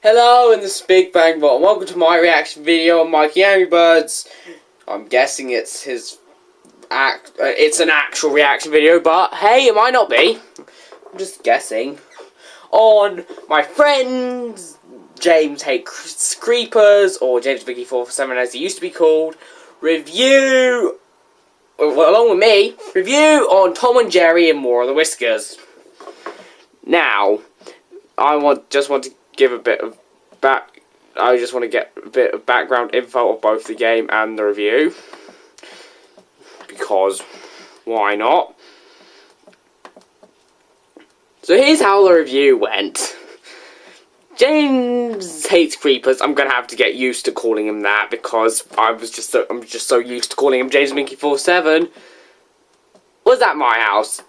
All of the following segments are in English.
Hello, and this is Big Bang Bot, and welcome to my reaction video on MikeyAngryBirds. I'm guessing it's it's an actual reaction video, but hey, it might not be. I'm just guessing. On my friends, James Hates Creepers, or James Vicky 447 as he used to be called, review, along with me, review on Tom and Jerry and More of the Whiskers. Now, I just want to give a bit of I just want to get a bit of background info of both the game and the review, because why not? So here's how the review went. James Hates Creepers. I'm gonna have to get used to calling him that because I'm just so used to calling him James Minky 47. Was at my house,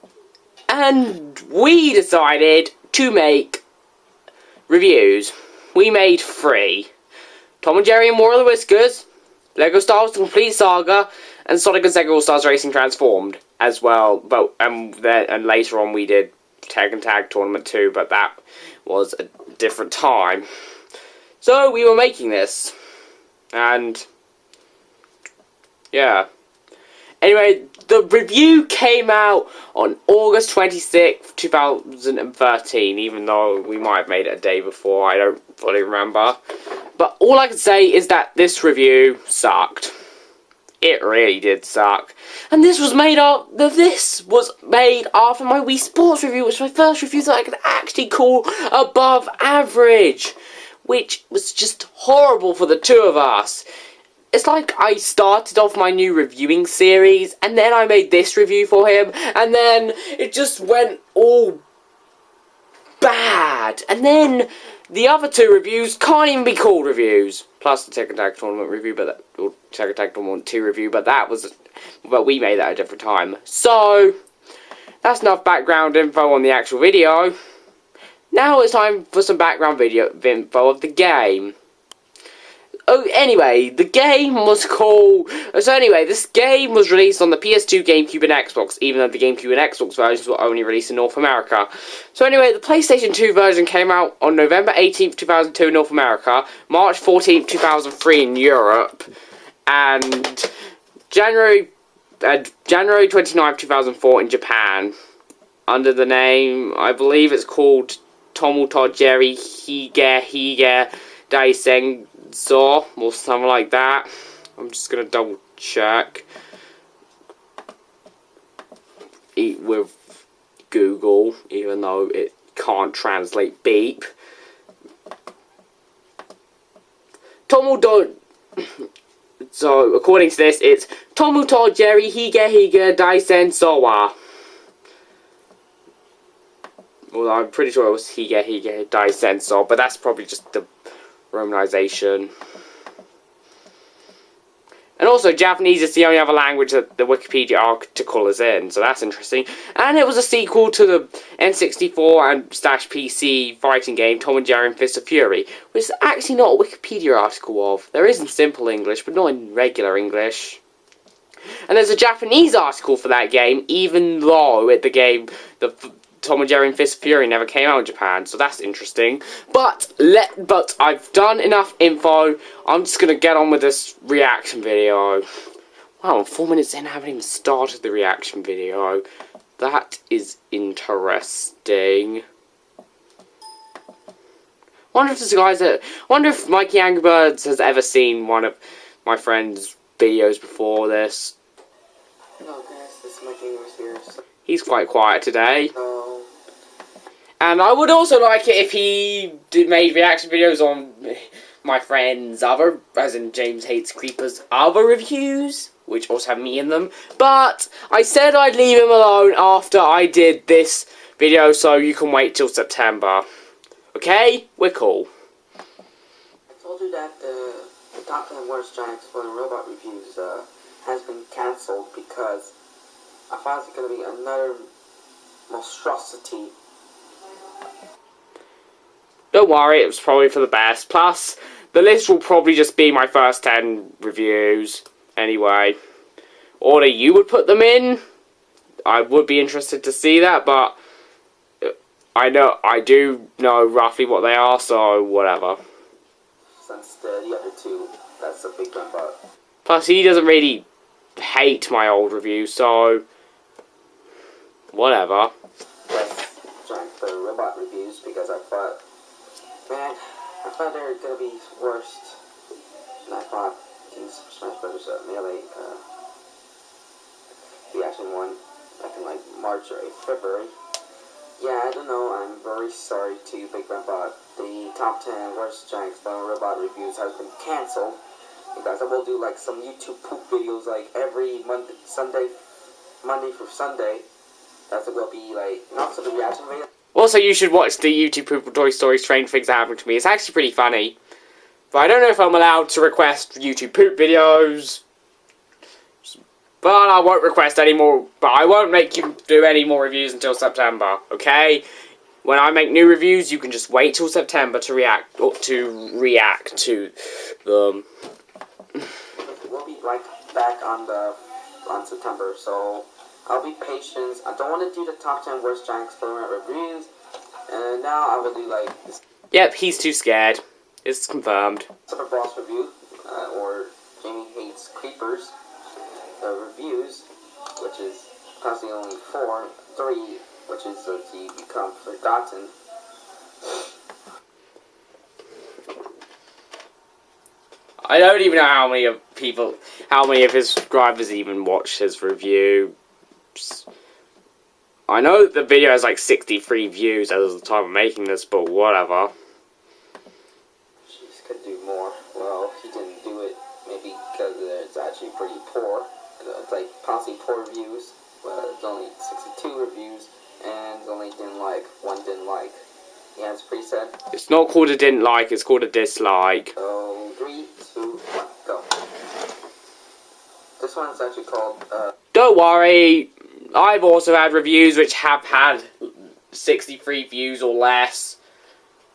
and we decided to make reviews. We made 3. Tom and Jerry and More of the Whiskers, Lego Star Wars The Complete Saga, and Sonic and Sega All-Stars Racing Transformed as well. But and later on we did Tag and Tag Tournament 2, but that was a different time. So we were making this, and yeah. Anyway, the review came out on August 26th, 2013, even though we might have made it a day before, I don't fully remember. But all I can say is that this review sucked. It really did suck. And this was made after my Wii Sports review, which was my first review that I could actually call above average, which was just horrible for the two of us. It's like I started off my new reviewing series, and then I made this review for him, and then it just went all bad. And then the other 2 reviews can't even be called reviews. Plus the Tag and Tag Tournament review, or Tag and Tag Tournament 2 review, but we made that at a different time. So that's enough background info on the actual video. Now it's time for some background info of the game. Oh, anyway, the game was called... So anyway, this game was released on the PS2, GameCube, and Xbox, even though the GameCube and Xbox versions were only released in North America. So anyway, the PlayStation 2 version came out on November 18th, 2002 in North America, March 14th, 2003 in Europe, and January 29th, 2004 in Japan, under the name, I believe it's called TNJWOTW Jerry Hige Daisen Saw, or something like that. I'm just gonna double check with Google, even though it can't translate beep. So according to this, it's TNJWOTW Jerry Hige Daisen Sawa. Well, I'm pretty sure it was Hige Daisen Saw, but that's probably just the Romanization. And also, Japanese is the only other language that the Wikipedia article is in, so that's interesting. And it was a sequel to the N64 and /PC fighting game Tom and Jerry and Fist of Fury, which is actually not a Wikipedia article of. There is in simple English, but not in regular English. And there's a Japanese article for that game, even though Tom and Jerry and Fist of Fury never came out in Japan, so that's interesting. But I've done enough info. I'm just gonna get on with this reaction video. Wow, I'm 4 minutes in, I haven't even started the reaction video. That is interesting. Wonder if MikeyAngryBirds has ever seen one of my friend's videos before this. No, guys, this is MikeyAngryBirds. He's quite quiet today. No. And I would also like it if he made reaction videos on my friend's other, as in James Hates Creepers, other reviews, which also have me in them. But I said I'd leave him alone after I did this video, so you can wait till September. Okay? We're cool. I told you that the Top 10 Worst Giant Exploding Robot reviews has been cancelled because I thought it's going to be another monstrosity. Don't worry, it was probably for the best. Plus, the list will probably just be my first 10 reviews anyway. Order you would put them in, I would be interested to see that, but I do know roughly what they are, so whatever. Since the other two, that's a big one, but... Plus, he doesn't really hate my old reviews, so... whatever. Let's join the robot reviews, because I thought... man, I thought they were gonna be worse than I thought. King's Smash Brothers Melee, the action one, back in like March or February. Yeah, I don't know, I'm very sorry to you, Big Ben, but the top 10 worst giant exploding robot reviews has been cancelled. Because I will do like some YouTube poop videos like every Monday for Sunday. That will be like, not so the reaction video. Also, you should watch the YouTube Poop Toy Story Strange Things That Happened to Me. It's actually pretty funny. But I don't know if I'm allowed to request YouTube poop videos. But I won't request any more. But I won't make you do any more reviews until September. Okay? When I make new reviews, you can just wait till September to react to them. We'll be right back on September, so I'll be patient. I don't want to do the top 10 worst giant experiment reviews. And now I will do like this. Yep, he's too scared. It's confirmed. Super Boss review, or Jamie Hates Creepers reviews, which is possibly only 3, which is to become forgotten. I don't even know how many of his subscribers even watch his review. I know the video has like 63 views as of the time of making this, but whatever. She could do more. Well, he didn't do it, maybe because it's actually pretty poor. It's like possibly poor reviews, but it's only 62 reviews, and only one didn't like. Yeah, it's pretty sad. It's not called a didn't like, it's called a dislike. So, 3, 2, 1, go. This one's actually called, Don't worry, I've also had reviews which have had 63 views or less.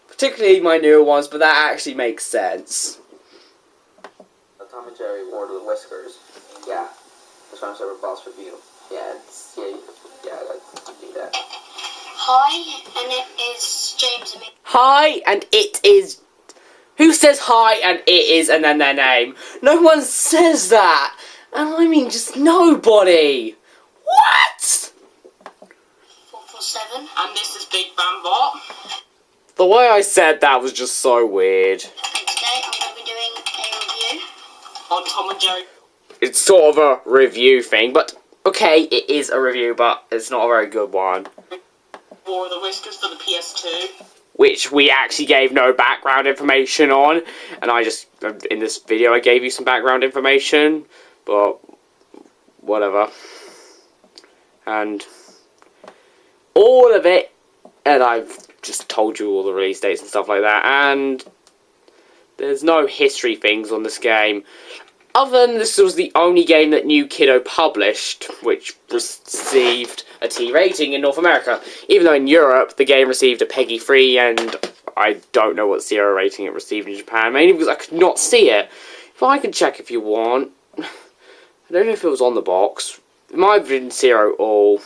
Particularly my newer ones, but that actually makes sense. Tom and Jerry War of the Whiskers. Yeah. This one's a boss review. Yeah, let's do that. Hi, and it is James and me. Hi, and it is... Who says hi and it is and then their name? No one says that! And I mean just nobody! What?! 447. And this is Big Bam Bot. The way I said that was just so weird. And today I'm going to be doing a review On Tom and Jerry. It's sort of a review thing, but... Okay, it is a review, but it's not a very good one. War of the Whiskers for the PS2. Which we actually gave no background information on. And I just, in this video, I gave you some background information. But, whatever. And all of it, and I've just told you all the release dates and stuff like that. And there's no history things on this game. Other than this was the only game that New Kiddo published, which received a T rating in North America. Even though in Europe, the game received a PEGI 3, and I don't know what 0 rating it received in Japan, mainly because I could not see it. But I can check if you want. I don't know if it was on the box. It might have been 0 all.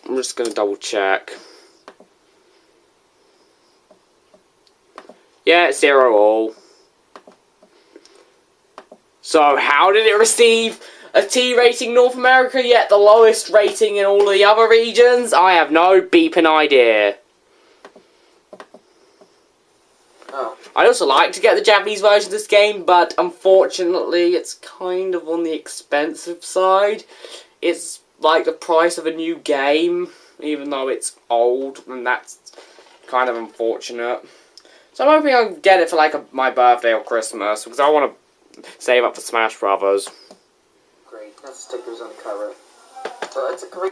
I'm just going to double check. Yeah, it's 0 all. So, how did it receive a T rating North America, yet the lowest rating in all of the other regions? I have no beeping idea. Oh. I'd also like to get the Japanese version of this game, but unfortunately it's kind of on the expensive side. It's like the price of a new game, even though it's old, and that's kind of unfortunate. So I'm hoping I'll get it for like my birthday or Christmas, because I want to save up for Smash Brothers. Great, that's stickers on the cover. So it's a great...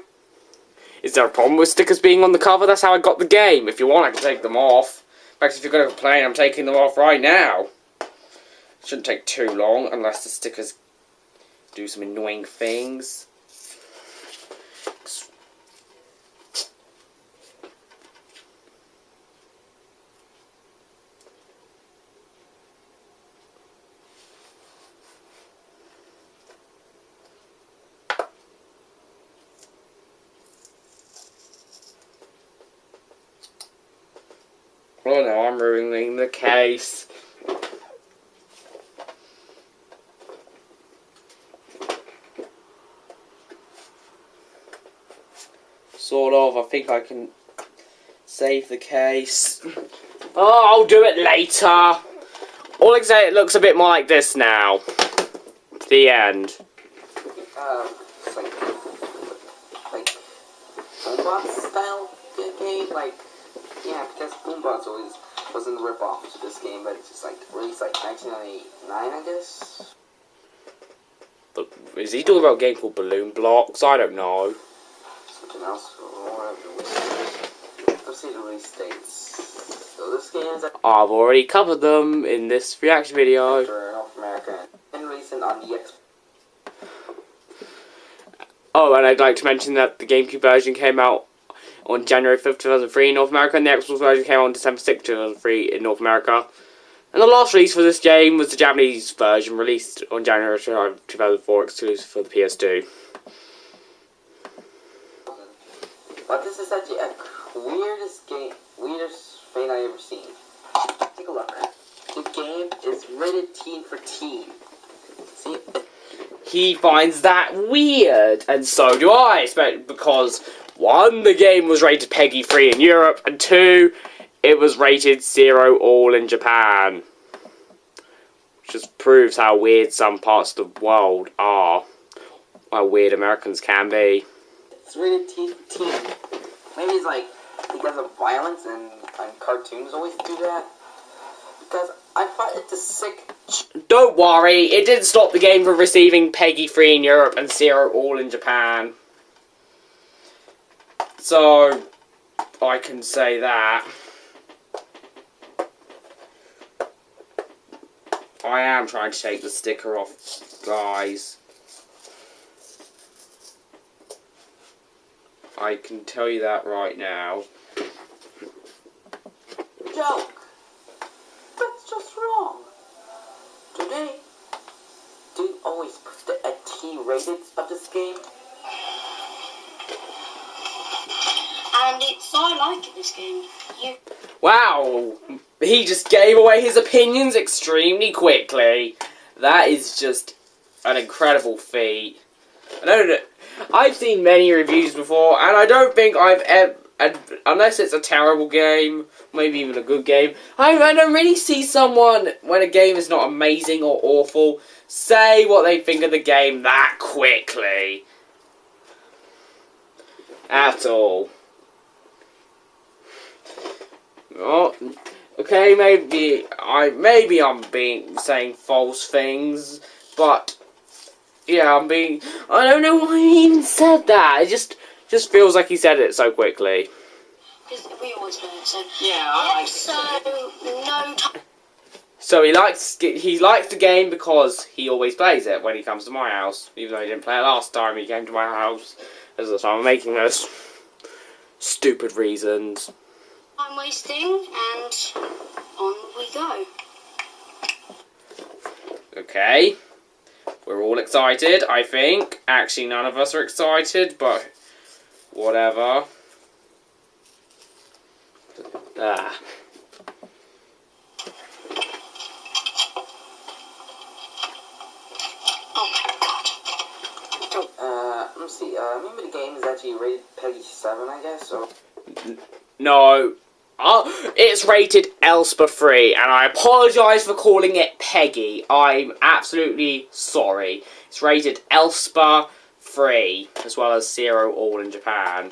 Is there a problem with stickers being on the cover? That's how I got the game. If you want, I can take them off. In fact, if you're going to complain, I'm taking them off right now. Shouldn't take too long, unless the stickers do some annoying things. Oh, I'm ruining the case. Sort of. I think I can save the case. Oh, I'll do it later. All I can say, it looks a bit more like this now. The end. It's like Boombox style game, like, yeah, because Boombox always wasn't a rip-off to this game, but it's just like released like 1999, I guess. But is he talking about a game called Balloon Blocks? I don't know. Something else, or whatever. Let's see the release dates. So this game is I've already covered them in this reaction video. for North America and released on the Xbox. Oh, and I'd like to mention that the GameCube version came out on January 5th, 2003 in North America, and the Xbox version came out on December 6th, 2003 in North America. And the last release for this game was the Japanese version, released on January 2004, exclusive for the PS2. But this is actually a weirdest thing I ever seen. Take a look. The game is rated teen for teen. See? He finds that weird, and so do I, because 1, the game was rated PEGI-free in Europe, and 2, it was rated 0 all in Japan. Which just proves how weird some parts of the world are. How weird Americans can be. It's rated teen for teen. Maybe it's like because of violence and cartoons always do that. Because I find it's a sick. Don't worry, it didn't stop the game from receiving PEGI-free in Europe and 0 all in Japan. So, I can say that. I am trying to take the sticker off, guys. I can tell you that right now. Joke. That's just wrong. Today, do you always put the T rated of this game? And it's I like this game. You Wow, he just gave away his opinions extremely quickly. That is just an incredible feat. I've seen many reviews before, and I don't think I've ever, unless it's a terrible game, maybe even a good game, I don't really see someone, when a game is not amazing or awful, say what they think of the game that quickly. At all. Oh, okay, maybe I'm saying false things, but yeah, I don't know why he even said that. It just feels like he said it so quickly. because we always play it. So Yeah, I like it so too. no time. So he likes the game because he always plays it when he comes to my house, even though he didn't play it last time he came to my house. As the time I'm making those stupid reasons. Time wasting, and on we go. Okay. We're all excited, I think. Actually, none of us are excited, but whatever. Ah. Oh my god. Let me see. Maybe the game is actually rated PEGI 7, I guess, so... No. It's rated ELSPA free, and I apologise for calling it PEGI. I'm absolutely sorry. It's rated ELSPA free, as well as 0 all in Japan.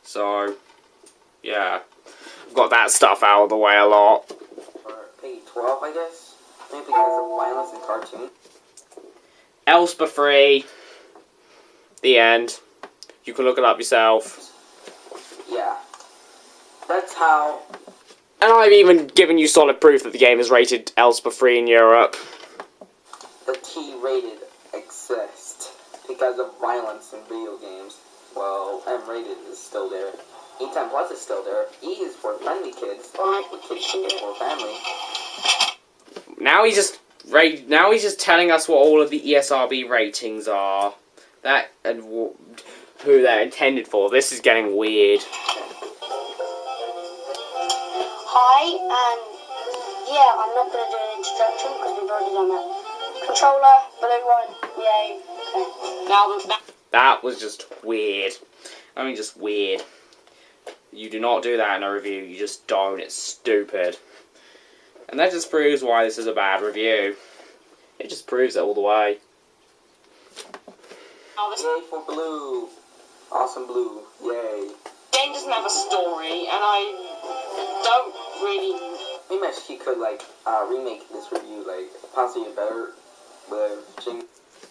So, yeah. I've got that stuff out of the way a lot. Or PEGI 12, I guess? Maybe because of violence and cartoon. ELSPA free. The end. You can look it up yourself. Yeah. That's how... And I've even given you solid proof that the game is rated ELSPA free in Europe. the T-rated exists because of violence in video games. Well, M-rated is still there. E10 Plus is still there. E is for friendly kids. Kids for family. Now he's just telling us what all of the ESRB ratings are. That and who they're intended for. This is getting weird. Hi, and yeah, I'm not going to do an introduction because we've already done that. Controller, blue one, yay. Okay. Now That was just weird. I mean, just weird. You do not do that in a review. You just don't. It's stupid. And that just proves why this is a bad review. It just proves it all the way. Yay for blue. Awesome blue. Yay. game doesn't have a story, and I don't really. Maybe she could like remake this review, like possibly better with Jing.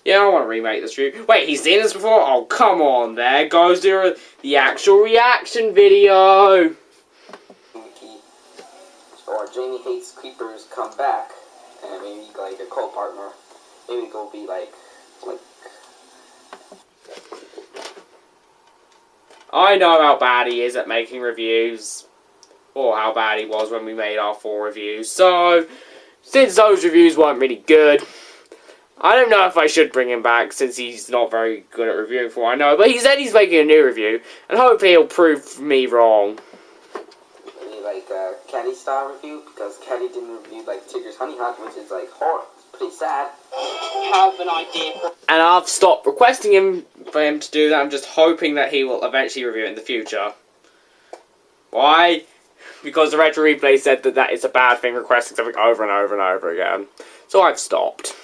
Yeah, I want to remake this review. Wait, he's seen this before? Oh, come on, there goes the actual reaction video. Or Jamie Hates Creepers come back, and maybe like a co-partner. Maybe go be like. I know how bad he is at making reviews, or how bad he was when we made our 4 reviews. So, since those reviews weren't really good, I don't know if I should bring him back, since he's not very good at reviewing for what I know. But he said he's making a new review, and hopefully he'll prove me wrong. Maybe like a Caddy style review, because Caddy didn't review like Tigger's Honey Hunt, which is like horror. It's pretty sad. Have an idea. And I've stopped requesting him for him to do that. I'm just hoping that he will eventually review it in the future. Why? Because the Retro Replay said that is a bad thing, requesting something over and over and over again. So I've stopped.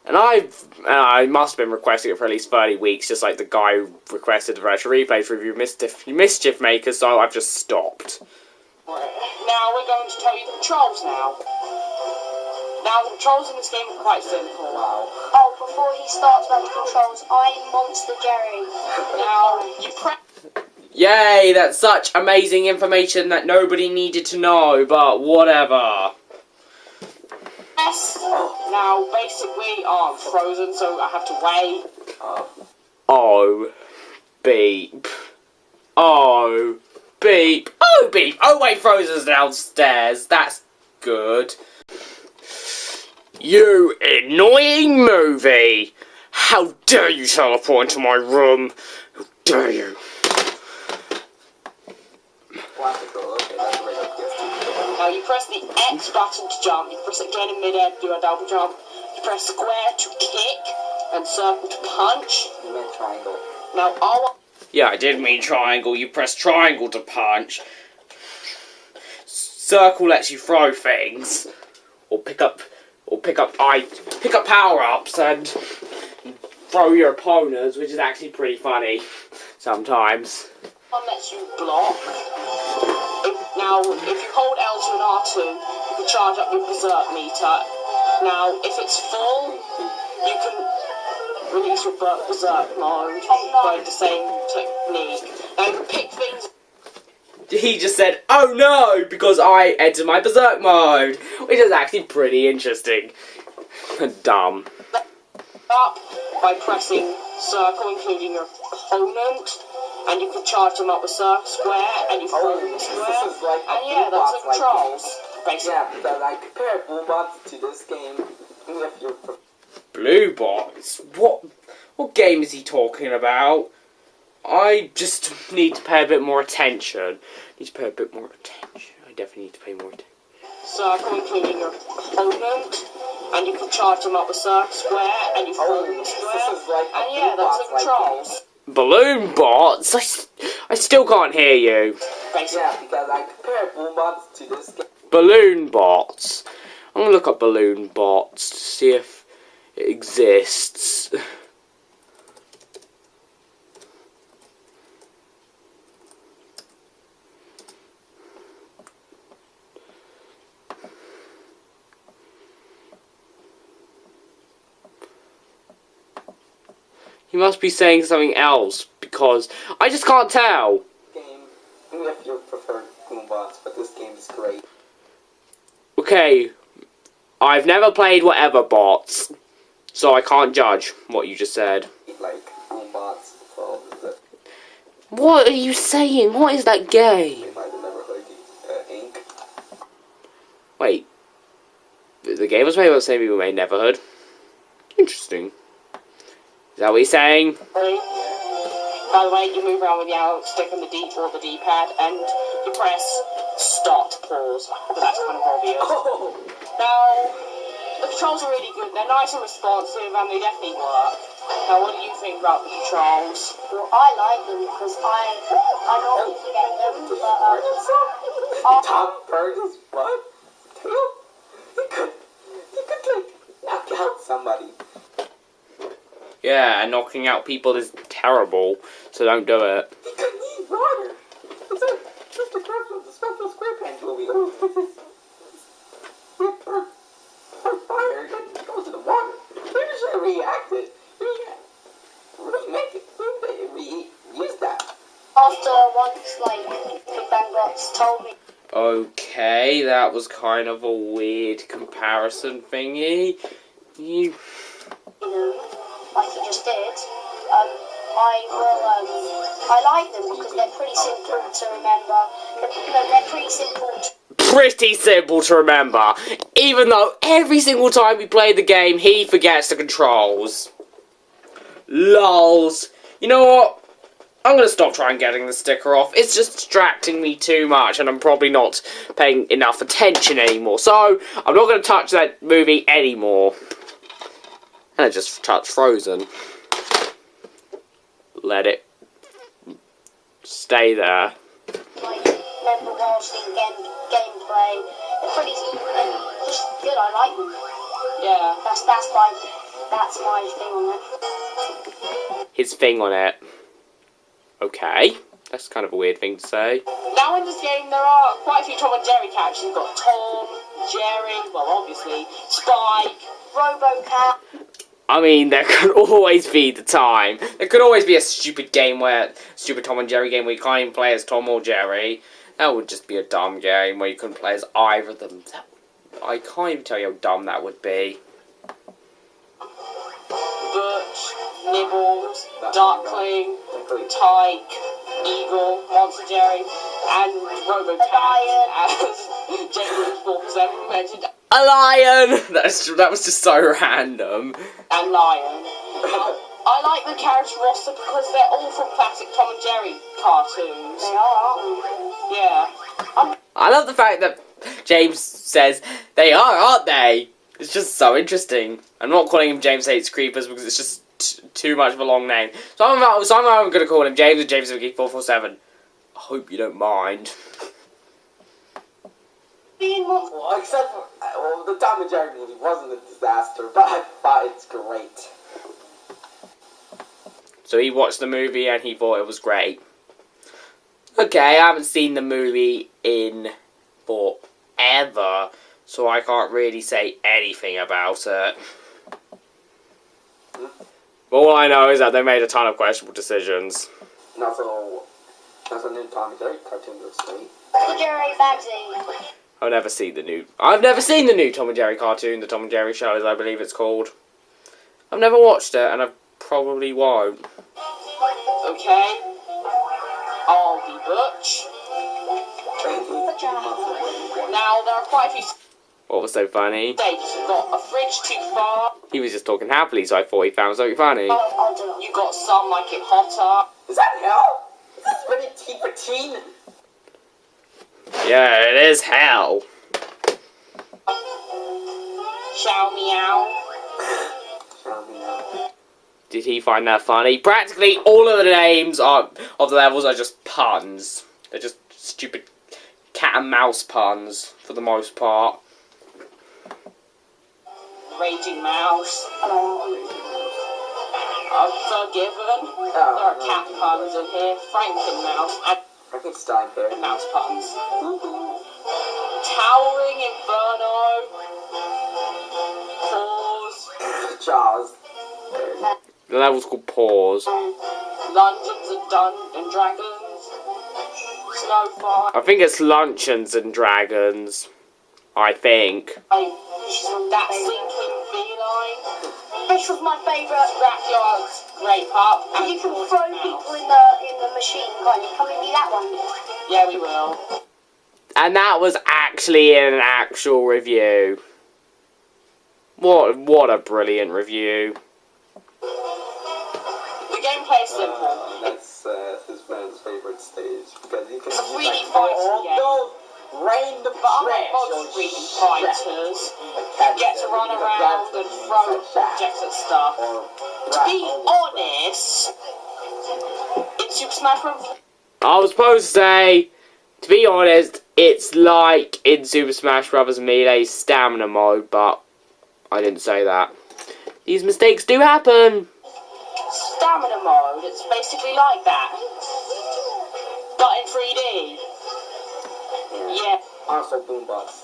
And I must have been requesting it for at least 30 weeks, just like the guy who requested the Retro Replays review, Mischief Maker, so I've just stopped. Now we're going to tell you the controls now. Now the controls in this game are quite simple. Wow. Oh, before he starts about the controls, I'm Monster Jerry. Now you press. Yay, that's such amazing information that nobody needed to know, but whatever. Now basically, I'm frozen, so I have to wait. Oh, beep. Oh, beep. Oh, beep. Oh, wait, Frozen's downstairs. That's good. You annoying movie! How dare you teleport into my room? How dare you? Now you press the X button to jump, you press it again in mid-air to do a double jump, you press square to kick, and circle to punch. You meant triangle. Now all... Yeah, I did mean triangle. You press triangle to punch. Circle lets you throw things. Or pick up power-ups and throw your opponents, which is actually pretty funny sometimes. One lets you block. If you hold L2 and R2, you can charge up your berserk meter. Now, if it's full, you can release your berserk mode by the same technique. Now, you can pick things. He just said, "Oh no," because I entered my berserk mode, which is actually pretty interesting. Dumb. Up by pressing circle, including your opponent, and you can charge them up with square, and you throw them square. This is like And yeah, that's the controls, basically. Yeah, because I compared Boombots to this game. If you Blue bots? What game is he talking about? I just need to pay a bit more attention. I definitely need to pay more attention. Circle, including your opponent, and you can charge them up with square, and you throw them square. And yeah, that's the controls. Balloon bots? I still can't hear you. Basically. yeah, because I compared Boombots to this game. Balloon bots. I'm gonna look up balloon bots to see if it exists. He must be saying something else, because I just can't tell. Game, if you prefer Boombots, but this game is great. Okay, I've never played whatever bots, so I can't judge what you just said. Like Boombots, so What are you saying? What is that game? you might have never heard Ink. Wait, the game was made by the same people who made Neverhood? Interesting. Is that what he's saying? By the way, you move around with the arrow stick and the D or the D-pad, and you press start to pause, but that's kind of obvious. Oh. Now, the controls are really good. They're nice and responsive, and they definitely work. Now, what do you think about the controls? Well, I like them because I normally forget them, but Tom Fergus, what? Tail? He could like knock out somebody. Yeah, and knocking out people is terrible, so don't do it. He could need water. It's just a special SquarePants movie. Fire goes to the water. Maybe should have reacted. Remake it. Reuse that. after once, like, Big Bang Bots told me, Okay, that was kind of a weird comparison thingy. you know, like he just did, I like them because they're pretty simple to remember. They're pretty simple Pretty simple to remember, even though every single time we play the game, he forgets the controls. Lols. You know what? I'm gonna stop trying getting the sticker off. It's just distracting me too much, and I'm probably not paying enough attention anymore. So, I'm not gonna touch that movie anymore. And I just touched Frozen. Let it stay there. like remember watching gameplay. They're pretty just good. I like them. Yeah. That's my thing on it. His thing on it. Okay. That's kind of a weird thing to say. Now in this game there are quite a few Tom and Jerry characters. You've got Tom, Jerry, well obviously, Spike, RoboCat. I mean, there could always be the time. There could always be a stupid Tom and Jerry game where you can't even play as Tom or Jerry. That would just be a dumb game where you couldn't play as either of them. I can't even tell you how dumb that would be. Butch, Nibbles, Darkling, Tyke, Eagle, Monster Jerry, and RoboCat as J47 mentioned, A lion! That was just so random. and Lion. I like the character roster because they're all from classic Tom and Jerry cartoons. They are, aren't they? Yeah. I love the fact that James says, they are, aren't they? It's just so interesting. I'm not calling him James Hates Creepers because it's just too much of a long name. So I'm going to call him James and James Mickey 447. I hope you don't mind. Well, except for the Tom and Jerry movie wasn't a disaster, but I thought it's great. So he watched the movie and he thought it was great. Okay, I haven't seen the movie in forever, so I can't really say anything about it. But all I know is that they made a ton of questionable decisions. And also, that's a new Tom and Jerry cartoon looks great. Jerry Bagsy. I've never seen the new Tom and Jerry cartoon, the Tom and Jerry show, as I believe it's called. I've never watched it, and I probably won't. Okay. I'll be Butch. Now, there are quite a few What was so funny? stages. You've got a fridge too far. He was just talking happily, so I thought he found something funny. I'll do it. You got some like it hotter. Is that hell? Is this really tea for teen? Yeah, it is hell. Chow meow. Did he find that funny? Practically all of the names of the levels are just puns. They're just stupid cat and mouse puns, for the most part. Raging mouse. Unforgiven. Oh, There are cat puns in here. Franken mouse and Frankenstein here. mouse puns. Towering inferno. Pause. Jaws. The level's called Pause. Dungeons and Dragons. Snowfire. I think it's Luncheons and Dragons. I think. That sinking feline. This was my favourite. Scrapyard's grape up. And You can Pause throw mouse. people in the machine, can't you? Can we do that one? Yeah, we will. And that was actually in an actual review. What a brilliant review. The gameplay is simple. That's his friend's favorite stage because you can It's use, really like, feisty, yeah. Rain the But unlike trash most on 3D shit. fighters, you get to run around and throw objects at stuff. To be honest, in Super Smash Bros. I was supposed to say, to be honest, it's like in Super Smash Bros. Melee stamina mode, but I didn't say that. These mistakes do happen. Stamina mode, it's basically like that. But in 3D. Yeah. Also, Boombots.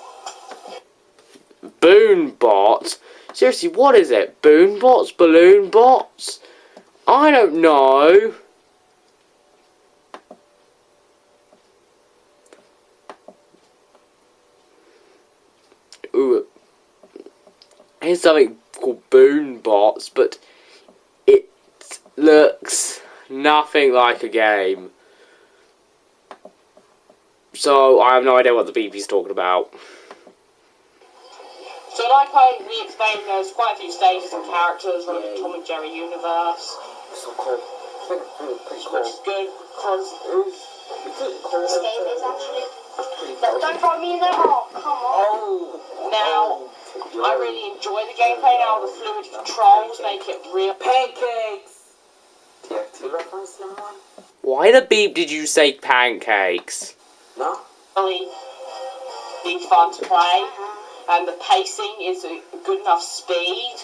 Boonbot? Seriously, what is it? Boonbots? Balloon bots? I don't know. Ooh. Here's something called Boonbots, but it looks nothing like a game. So, I have no idea what the BB's talking about. So like we explained, there's quite a few stages and characters running the Tom and Jerry universe. So cold. Pretty Which cold. is good because This game is actually. Don't throw me in there. Oh, come on. now I really enjoy the gameplay now. The fluid controls make it real. Pancakes! TFT reference, someone? Why the beep did you say pancakes? No? Really be fun to play, and the pacing is a good enough speed.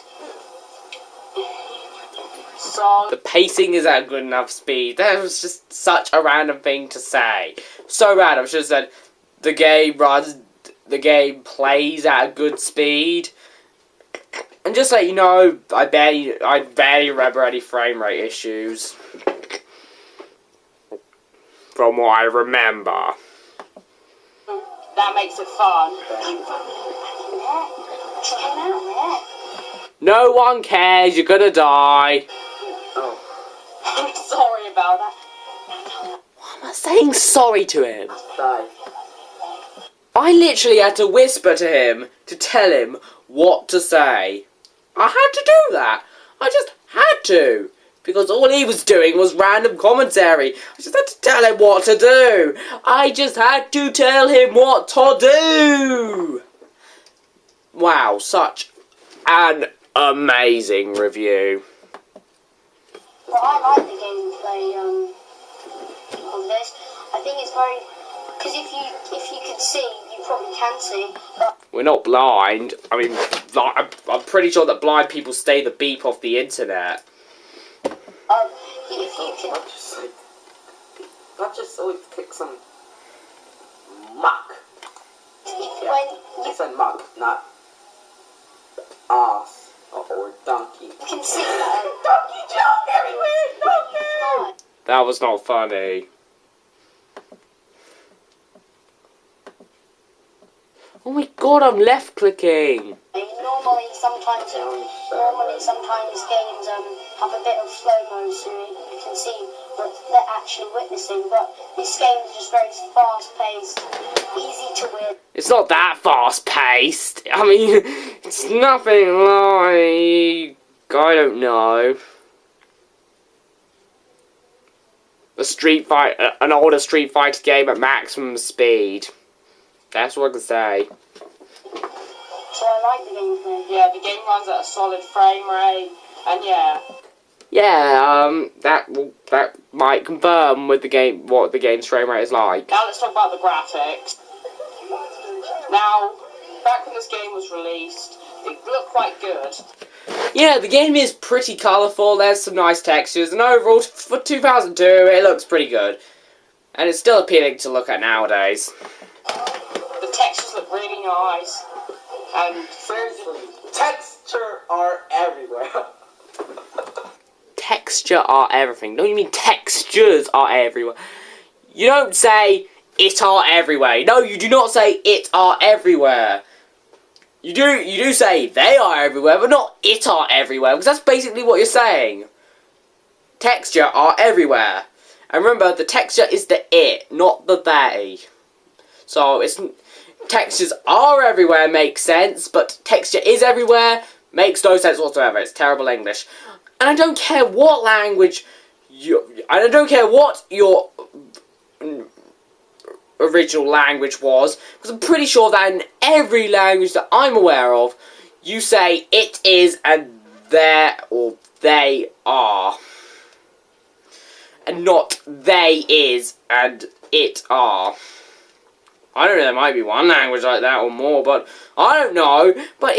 So The pacing is at a good enough speed. That was just such a random thing to say. So random. I should have said the game plays at a good speed. And just so you know, I barely remember any frame rate issues. From what I remember. that makes it fun. Check him out, No one cares, you're gonna die. Oh. I'm sorry about that. Why am I saying sorry to him? Die. I literally had to whisper to him to tell him what to say. I had to do that. I just had to. Because all he was doing was random commentary. I just had to tell him what to do. I just had to tell him what to do. Wow, such an amazing review. Well, I like the gameplay of this. I think it's very, because if you can see, you probably can see. But We're not blind. I mean, I'm pretty sure that blind people stay the beep off the internet. if you can, Not just so we kick some muck. when I said muck, not ass or donkey. you can see that. Donkey jump everywhere, donkey! No. That was not funny. Oh my god, I'm left clicking. Normally, sometimes games have a bit of slow-mo, so you can see what they're actually witnessing, but this game is just very fast-paced, easy to win. It's not that fast paced. I mean, it's nothing like, I don't know, an older Street Fighter game at maximum speed. That's what I can say. So I like the gameplay. Yeah, the game runs at a solid frame rate, and yeah. Yeah, that might confirm with the game what the game's frame rate is like. Now let's talk about the graphics. Now, back when this game was released, it looked quite good. Yeah, the game is pretty colourful. There's some nice textures, and overall for 2002, it looks pretty good, and it's still appealing to look at nowadays. The textures look really nice, and Seriously, texture are everywhere. Texture are everything. No, you mean textures are everywhere. You don't say it are everywhere. No, you do not say it are everywhere. You do say they are everywhere, but not it are everywhere, because that's basically what you're saying. Texture are everywhere. And remember, the texture is the it, not the they. So, textures are everywhere makes sense, but texture is everywhere makes no sense whatsoever. It's terrible English. And I don't care what language I don't care what your original language was, because I'm pretty sure that in every language that I'm aware of, you say it is and there or they are. And not they is and it are. I don't know, there might be one language like that or more, but I don't know. But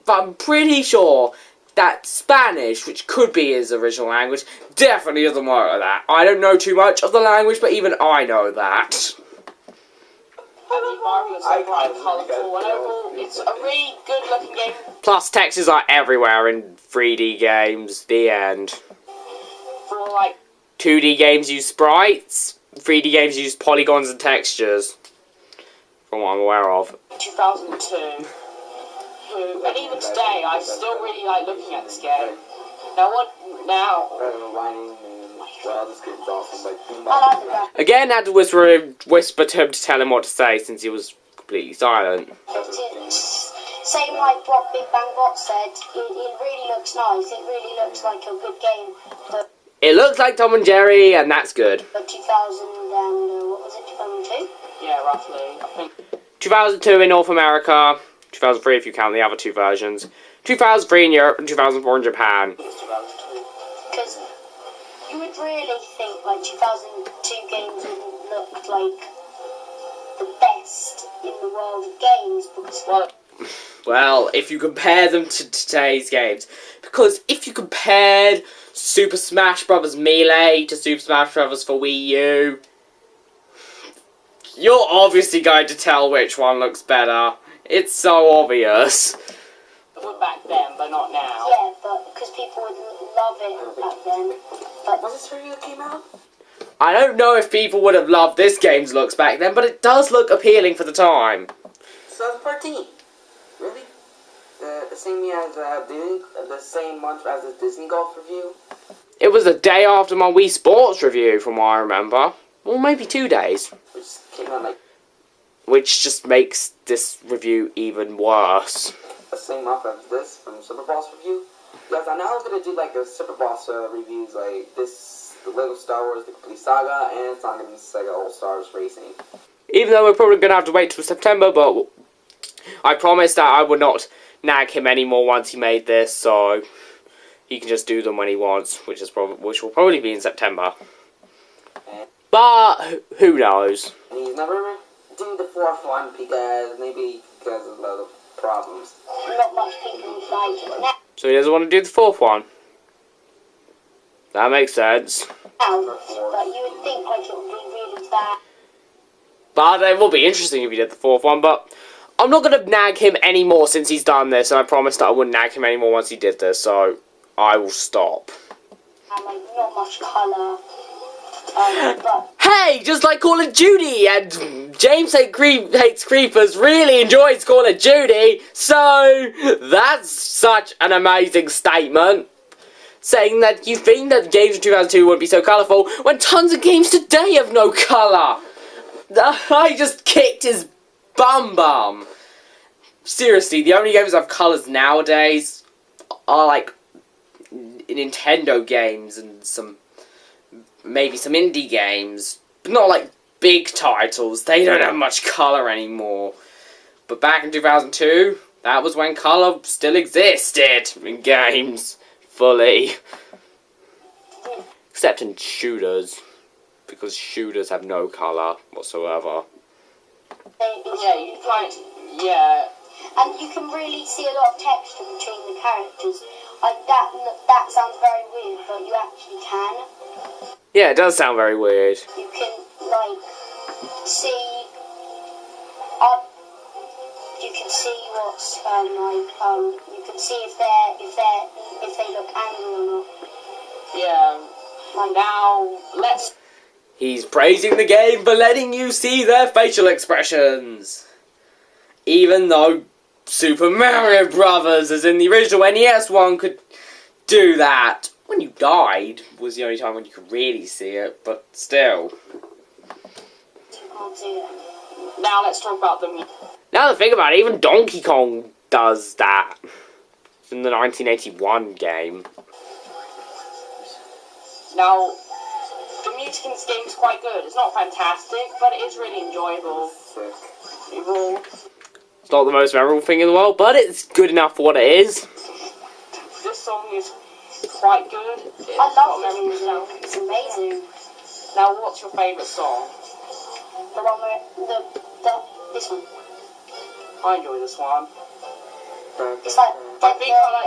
I'm pretty sure that Spanish, which could be his original language, definitely doesn't work like that. I don't know too much of the language, but even I know that. I mean, Mario's so bright and colourful, and overall, it's a really good-looking game. Plus, textures are everywhere in 3D games. The end. For, like, 2D games use sprites. 3D games use polygons and textures. From what I'm aware of. 2002. And even today, I still really like looking at this game. Now? Well, this game's awesome. I like the graphics. Again, I had to whisper to him to tell him what to say since he was completely silent. Same like what Big Bang Bot said, it really looks nice. It really looks like a good game. But It looks like Tom and Jerry, and that's good. 2000 and what was it? 2002? Yeah, roughly. I think 2002 in North America, 2003 if you count the other two versions, 2003 in Europe, and 2004 in Japan. it's 2002. Because you would really think like 2002 games wouldn't look like the best in the world of games because Well, if you compare them to today's games, because if you compared Super Smash Bros. Melee to Super Smash Bros. For Wii U, you're obviously going to tell which one looks better. It's so obvious. We're back then, but not now. yeah, but because people would love it back then. But Was this review that came out? I don't know if people would have loved this game's looks back then, but it does look appealing for the time. 2013. Really? The same year as the same month as the Disney Golf review. It was the day after my Wii Sports review, from what I remember. Or maybe 2 days. Which came out like Which just makes this review even worse. the same month as this from Super Boss review. Yes, I know I was gonna do like the Super Boss reviews, like this, the Lego Star Wars, the Complete Saga, and Sonic and Sega All Stars Racing. Even though we're probably going to have to wait till September, but I promised that I would not nag him anymore once he made this, so he can just do them when he wants, which will probably be in September. But who knows? And he's never do the fourth one because of a lot of problems. not much people would like it now. So he doesn't want to do the fourth one. That makes sense. But you would think like it would be really bad. But it will be interesting if he did the fourth one, but I'm not going to nag him anymore since he's done this, and I promised that I wouldn't nag him anymore once he did this, so I will stop. And like not much colour. But Hey, just like Call of Duty, and James Hates Creepers really enjoys Call of Duty, so that's such an amazing statement. Saying that you think that games in 2002 would be so colourful, when tons of games today have no colour. I just kicked his bum. Seriously, the only games that have colours nowadays are like Nintendo games and maybe some indie games, but not like big titles. They don't have much colour anymore. But back in 2002, that was when colour still existed in games fully. Except in shooters, because shooters have no colour whatsoever. Yeah. And you can really see a lot of texture between the characters. Like that sounds very weird, but you actually can. Yeah, it does sound very weird. You can like see. You can see what's you can see if they look angry or not. Yeah. Like Now, let's... He's praising the game for letting you see their facial expressions. Even though Super Mario Brothers, as in the original NES one, could do that. When you died was the only time when you could really see it, but still. you can't see it. Now let's talk about the... Now that I think about it, even Donkey Kong does that. It's in the 1981 game. Now, the music in this game is quite good. It's not fantastic, but it is really enjoyable. Sick. It's not the most memorable thing in the world, but it's good enough for what it is. This song is quite good. I love this music. It's amazing. Now, what's your favourite song? The one where this one. I enjoy this one. It's like. I think I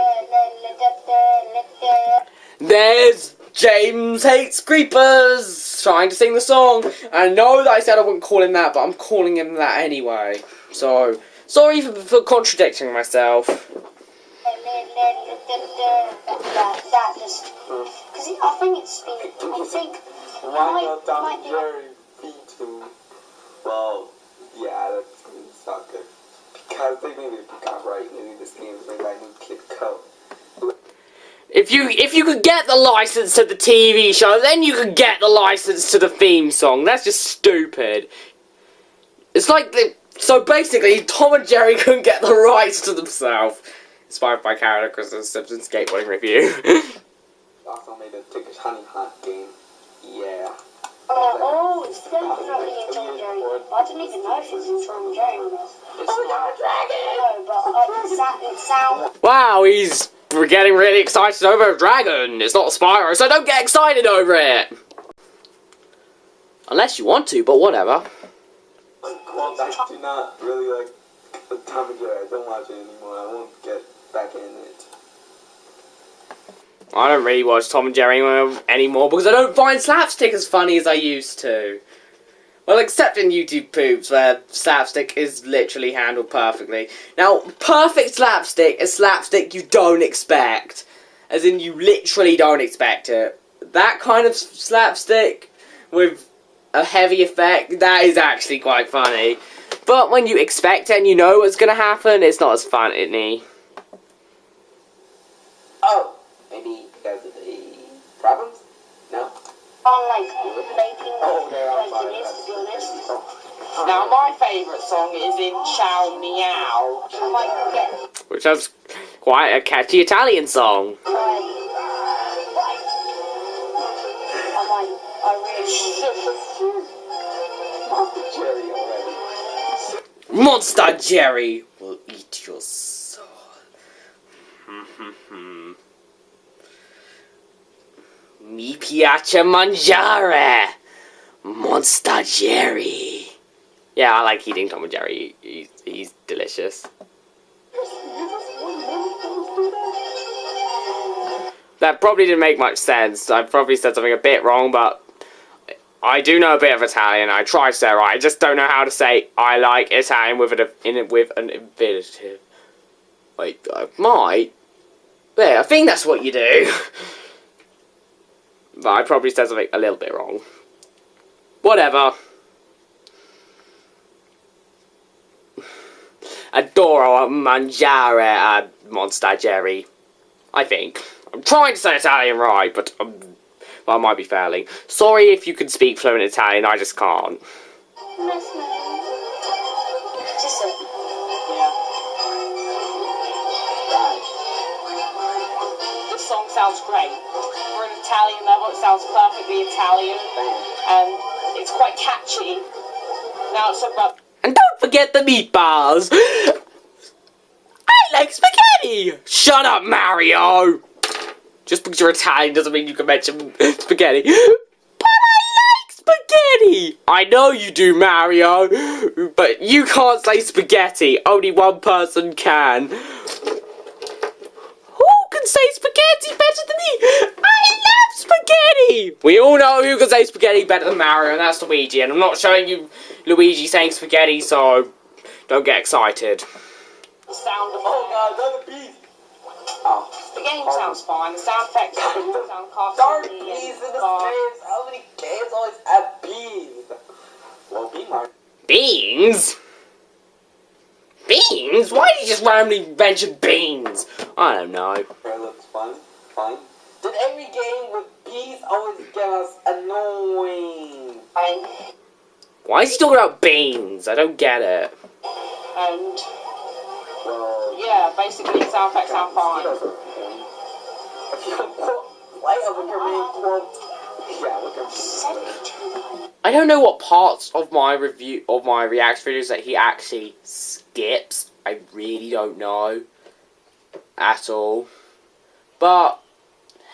There's James Hates Creepers trying to sing the song. I know that I said I wouldn't call him that, but I'm calling him that anyway. So, sorry for contradicting myself. That just. Because I think it's been. I think. Why not Tom and Jerry V2? Well, yeah, that's gonna suck good. Because they made it copyright in this game, made by new kid code. If you could get the license to the TV show, then you could get the license to the theme song. That's just stupid. It's like so basically, Tom and Jerry couldn't get the rights to themselves. Inspired by character Chris's Simpsons skateboarding review. Also made a Ticklish Honey Hunt game. Yeah. Oh, it's definitely in Tom and Jerry. I didn't even know if it's in Tom and Jerry or not. No, but it sounds. Wow, we're getting really excited over a dragon. It's not a Spyro, so don't get excited over it. Unless you want to, but whatever. Well, that's actually not really like Tom and Jerry. I don't watch it anymore. I won't get back in it. I don't really watch Tom and Jerry anymore because I don't find slapstick as funny as I used to. Well, except in YouTube poops, where slapstick is literally handled perfectly. Now, perfect slapstick is slapstick you don't expect. As in, you literally don't expect it. That kind of slapstick with a heavy effect, that is actually quite funny. But when you expect it and you know what's going to happen, it's not as funny. Oh, maybe because of the problems? No? Unlike making Oh, it is, to be honest. Now, my favourite song is in Ciao Meow. I might get. Which has quite a catchy Italian song. Jerry already. Monster Jerry will eat your soul. Mi piace mangiare. Monster Jerry. Yeah, I like eating Tom and Jerry. He's delicious. That probably didn't make much sense. I probably said something a bit wrong, but I do know a bit of Italian. I try to say it right. I just don't know how to say I like Italian with an infinitive. Wait, I might. Yeah, I think that's what you do. But I probably said something a little bit wrong. Whatever. Adoro mangiare Monster Jerry. I think. I'm trying to say Italian right, but I might be failing. Sorry if you can speak fluent Italian, I just can't. This song sounds great. For an Italian level, it sounds perfectly Italian, and it's quite catchy. Now it's about. And don't forget the meatballs! I like spaghetti! Shut up, Mario! Just because you're Italian doesn't mean you can mention spaghetti. But I like spaghetti! I know you do, Mario, but you can't say spaghetti. Only one person can. Who can say spaghetti better than me? I love spaghetti! We all know who can say spaghetti better than Mario, and that's Luigi. And I'm not showing you Luigi saying spaghetti, so don't get excited. The sound of Oh god, another beast! Oh. the game sounds fine. The sound effects sound Dark cartoony bees in and this games. How many games always have bees? Well, bee mark. Beans? Beans? Why did you just randomly mention beans? I don't know. That looks fun. Fine. Did every game with bees always get us annoying? Why is he talking about beans? I don't get it. And Well, yeah, basically the sound effects sound fine. Light of a remain quote Yeah, look at 72. I don't know what parts of my reaction videos that he actually skips. I really don't know at all. But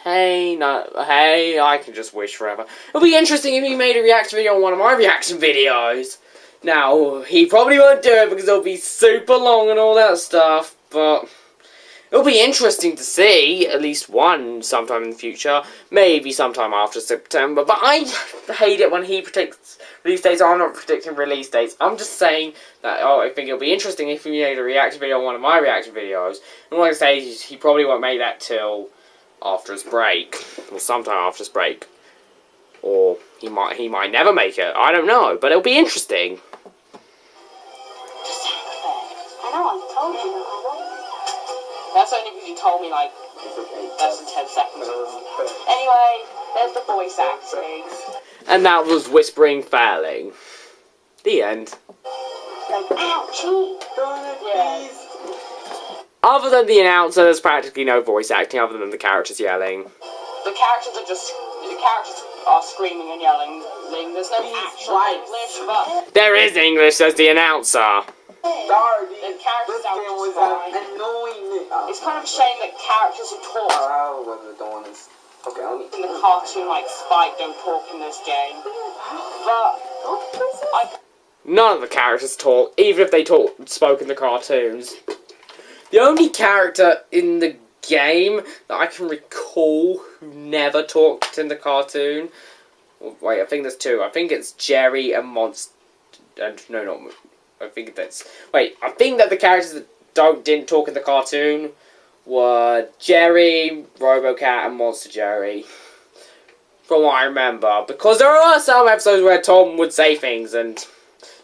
hey, I can just wish forever. It'll be interesting if he made a reaction video on one of my reaction videos. Now, he probably won't do it because it'll be super long and all that stuff, but it'll be interesting to see at least one sometime in the future, maybe sometime after September, but I hate it when he predicts release dates. I'm not predicting release dates. I'm just saying that, I think it'll be interesting if he made a reaction video on one of my reaction videos. And like I say, he probably won't make that till after his break, or sometime after his break. Or he might never make it. I don't know, but it'll be interesting. I know, I've told you that I won't. That's only because you told me like less than 10 seconds ago. Anyway, there's the voice acting. And that was Whispering Failing. The end. Like, ouchie! Yeah. Other than the announcer, there's practically no voice acting other than the characters yelling. The characters are screaming and yelling. There's no actual English, but There is English, says the announcer. the characters sound just fine. annoying. It's kind of a shame that characters who talk Oh, what the doing is. Okay, let me. in the cartoon like Spike don't talk in this game. But None of the characters talk, even if they spoke in the cartoons. The only character in the game that I can recall who never talked in the cartoon. Wait, I think there's two. I think it's Jerry and Monster. No, not. I think that's. Wait, I think that the characters that didn't talk in the cartoon were Jerry, RoboCat, and Monster Jerry. From what I remember, because there are some episodes where Tom would say things, and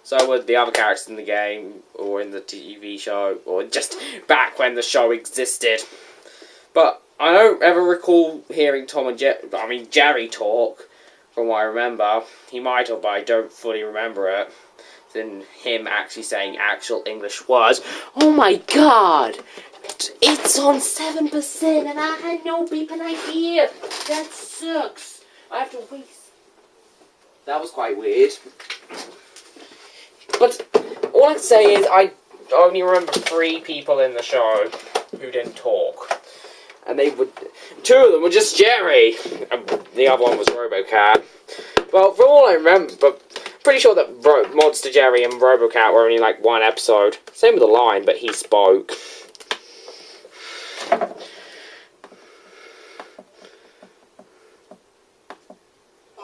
so would the other characters in the game, or in the TV show, or just back when the show existed. But I don't ever recall hearing Jerry talk, from what I remember. He might have, but I don't fully remember it. Than him actually saying actual English words. Oh my god! It's on 7% and I had no beeping idea! That sucks! I have to wait. That was quite weird. But all I can say is I only remember 3 people in the show who didn't talk. And 2 of them were just Jerry. And the other one was RoboCat. Well, from all I remember, but pretty sure that Monster Jerry and RoboCat were only like 1 episode. Same with the line, but he spoke.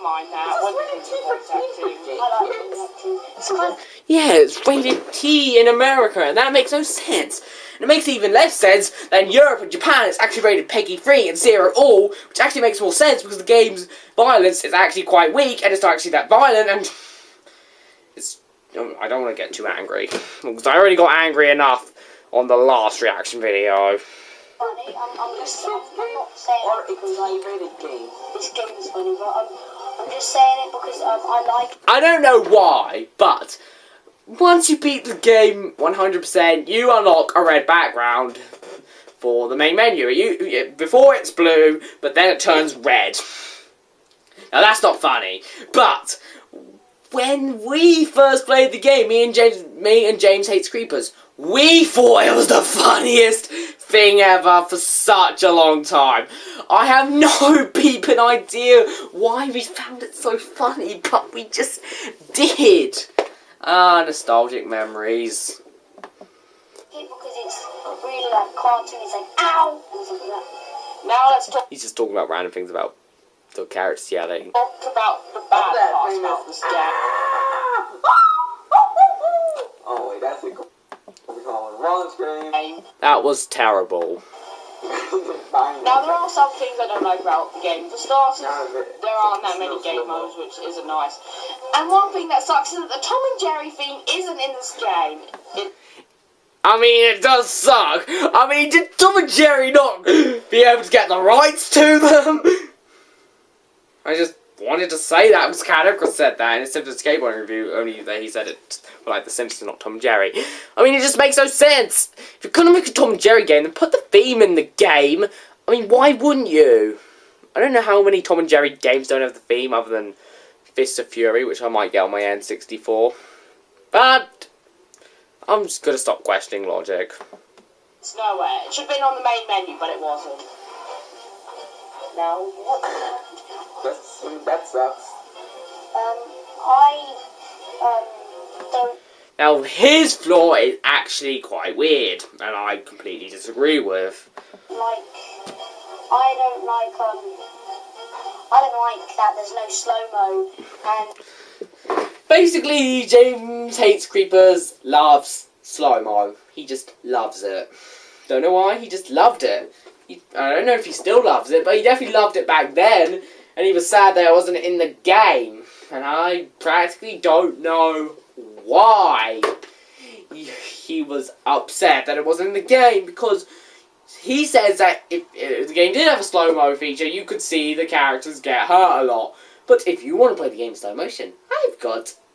mind that. Yeah, it's rated T in America, and that makes no sense. And it makes even less sense that in Europe and Japan it's actually rated PEGI-3 and 0 all, which actually makes more sense because the game's violence is actually quite weak and it's not actually that violent, and it's... I don't want to get too angry, because I already got angry enough on the last reaction video. Funny, I'm not saying it because rated game. This game is funny, but I'm just saying it because I like it. I don't know why, but once you beat the game 100%, you unlock a red background for the main menu. Before it's blue, but then it turns red. Now that's not funny, but when we first played the game, me and James Hates Creepers, we thought it was the funniest thing ever for such a long time. I have no peeping idea why we found it so funny, but we just did. Nostalgic memories. Because it's really like cartoon, it's like ow and stuff like that. Now let's talk He's just talking about random things about the characters yelling. about the bad parts about this game. Oh wait, that's a cool. We call it Ron scream. That was terrible. Now there are some things I don't like about the game. For starters, there aren't that many game modes, which isn't nice. And one thing that sucks is that the Tom and Jerry theme isn't in this game. I mean, it does suck. I mean, did Tom and Jerry not be able to get the rights to them? I just wanted to say that because Caddicker said that in a Simpsons skateboarding review, only that he said it for like the Simpsons, not Tom and Jerry. I mean, it just makes no sense. If you're gonna make a Tom and Jerry game, then put the theme in the game. I mean, why wouldn't you? I don't know how many Tom and Jerry games don't have the theme other than Fists of Fury, which I might get on my N64. But I'm just gonna stop questioning logic. It's nowhere. It should have been on the main menu, but it wasn't. Now, what? That sucks. I don't. Now, his flaw is actually quite weird, and I completely disagree with. I don't like that there's no slow-mo, and Basically, James Hates Creepers loves slow-mo. He just loves it. Don't know why, he just loved it. I don't know if he still loves it, but he definitely loved it back then, and he was sad that it wasn't in the game. And I practically don't know why he was upset that it wasn't in the game, because he says that if the game did have a slow-mo feature, you could see the characters get hurt a lot. But if you want to play the game in slow motion,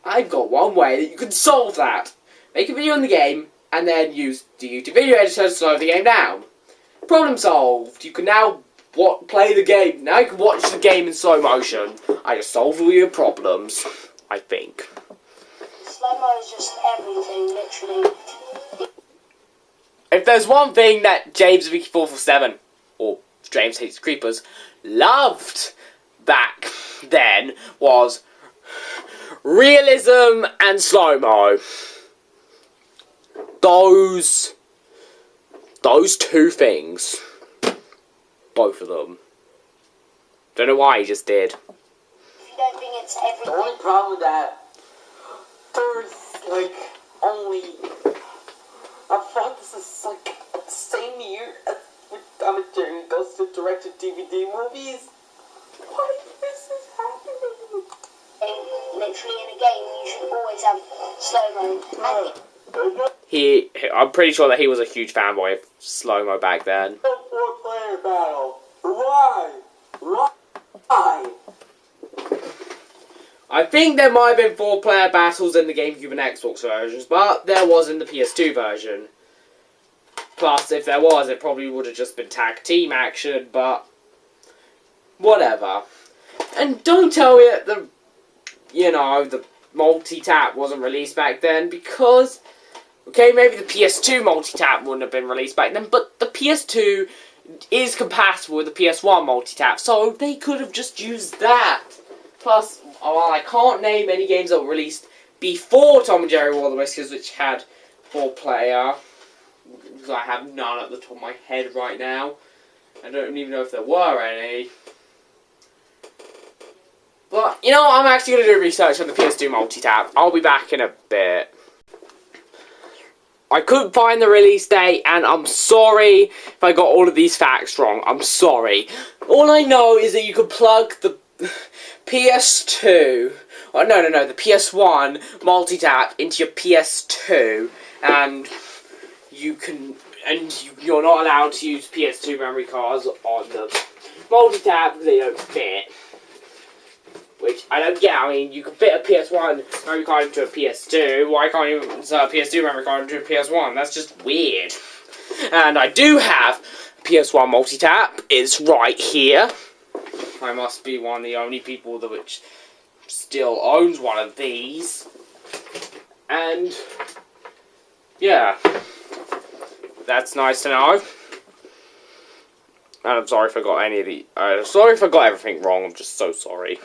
I've got one way that you can solve that. Make a video in the game, and then use the YouTube video editor to slow the game down. Problem solved. You can now play the game. Now you can watch the game in slow motion. I just solved all your problems, I think. slow-mo is just everything, literally. If there's one thing that James Vicky 447, or James Hates Creepers, loved back then was realism and slow-mo. Those two things. Both of them. Don't know why he just did. If you don't think it's everything. The only problem with that, there's like only. I thought this is like the same year as with Tom and Jerry goes to directed DVD movies. Why is this happening? Literally in a game, you should always have slow-mo. I'm pretty sure that he was a huge fanboy of slow-mo back then. Four-player battle. Why? Why? I think there might have been 4-player battles in the GameCube and Xbox versions, but there was in the PS2 version. Plus, if there was, it probably would have just been tag team action, but whatever. And don't tell me that the multi-tap wasn't released back then, because, okay, maybe the PS2 multi-tap wouldn't have been released back then, but the PS2 is compatible with the PS1 multi-tap, so they could have just used that. Plus, while I can't name any games that were released before Tom and Jerry War of the Whiskers, which had 4-player, because I have none at the top of my head right now. I don't even know if there were any. But, you know, I'm actually going to do research on the PS2 multi-tap. I'll be back in a bit. I couldn't find the release date, and I'm sorry if I got all of these facts wrong. I'm sorry. All I know is that you can plug the PS2, oh no, the PS1 multi-tap into your PS2, and you're not allowed to use PS2 memory cards on the multi-tap because they don't fit. Which I don't get. I mean, you can fit a PS1 memory card into a PS2. Why can't you insert a PS2 memory card into a PS1? That's just weird. And I do have a PS1 multi-tap. It's right here. I must be one of the only people which still owns one of these. And yeah, that's nice to know. And I'm sorry if I got sorry if I got everything wrong. I'm just so sorry.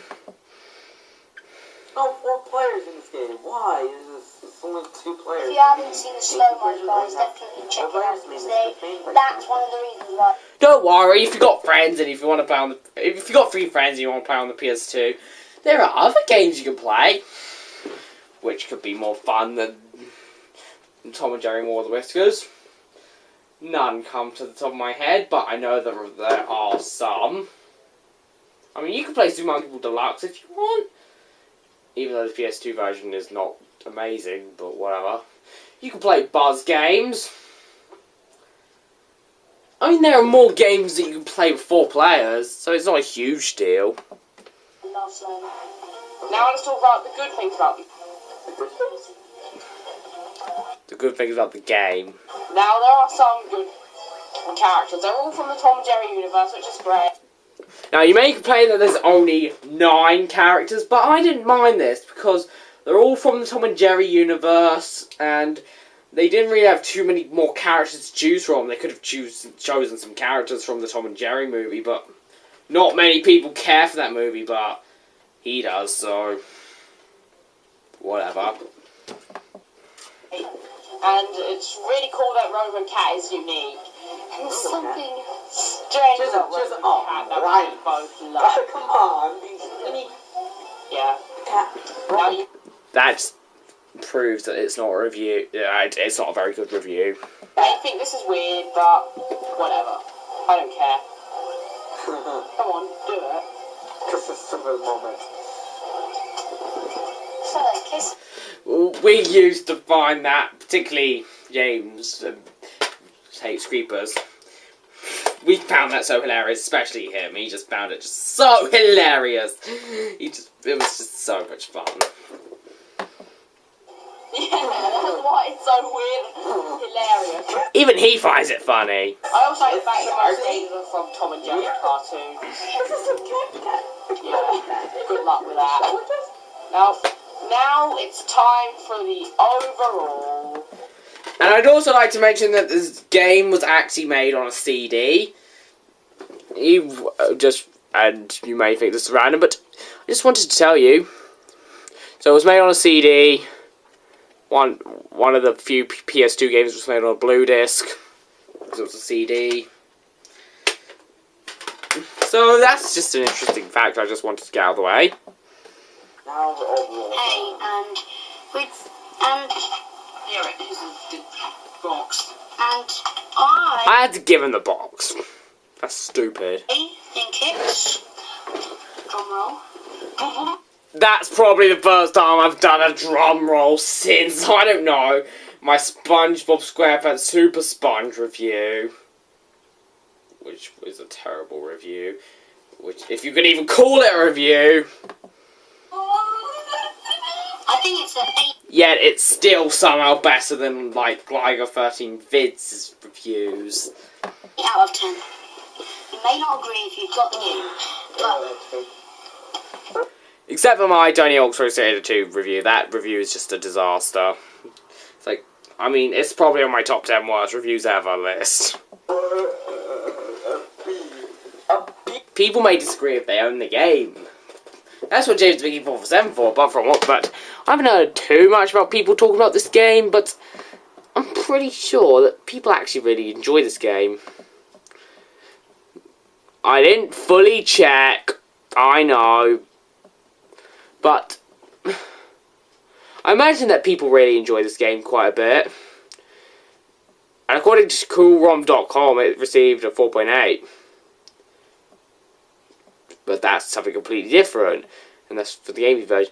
Oh, 4 players in this game. Why? It's only 2 players. If you haven't seen the slow-mo, guys, definitely check it out, because that's one of the reasons why. Don't worry, if you got friends and if you want to play on if you got 3 friends and you want to play on the PS2, there are other games you can play, which could be more fun than Tom and Jerry War of the Whiskers. None come to the top of my head, but I know that there are some. I mean, you can play Super Mario Deluxe if you want, even though the PS2 version is not amazing, but whatever. You can play Buzz games. I mean, there are more games that you can play with 4 players, so it's not a huge deal. Love slow-mo. Now let's talk about the good things about the The good things about the game. Now there are some good characters. They're all from the Tom and Jerry universe, which is great. Now, you may complain that there's only 9 characters, but I didn't mind this because they're all from the Tom and Jerry universe, and they didn't really have too many more characters to choose from. They could have chosen some characters from the Tom and Jerry movie, but not many people care for that movie, but he does, so whatever. And it's really cool that Robo Cat is unique. And there's something strange about Robo Cat that we both love. Come on, these Yeah. Now you That just proves that it's not a review. It's not a very good review. may think this is weird, but whatever. I don't care. Come on, do it. This is a super moment. So like kiss. We used to find that, particularly James hates creepers. We found that so hilarious, especially him. He just found it just so hilarious. It was just so much fun. Yeah, that's why it's so weird and hilarious. Even he finds it funny. I also like the fact that most games are from Tom and Jerry cartoons. Yeah, good luck with that. Now it's time for the overall. And I'd also like to mention that this game was actually made on a CD. And you may think this is random, but I just wanted to tell you. So it was made on a CD. One of the few PS2 games was made on a blue disc, because it was a CD. So that's just an interesting fact I just wanted to get out of the way. Now the overall. Hey, and Here it is, the box. and I I had to give him the box. That's stupid. think it's drum roll. That's probably the first time I've done a drum roll since, I don't know, my SpongeBob SquarePants Super Sponge review. Which was a terrible review. Which, if you can even call it a review. I think it's an 8. Yet it's still somehow better than, like, Gliger 13 Vids' reviews. Out of 10. You may not agree if you've got the game, but Except for my Johnny Hawk's Pro Skater 2 review. That review is just a disaster. It's like, I mean, it's probably on my top 10 worst reviews ever list. People may disagree if they own the game. That's what James Mickey 447 for, but I haven't heard too much about people talking about this game, but I'm pretty sure that people actually really enjoy this game. I didn't fully check, I know, but I imagine that people really enjoy this game quite a bit. And according to coolrom.com, it received a 4.8. But that's something completely different. And that's for the gaming version.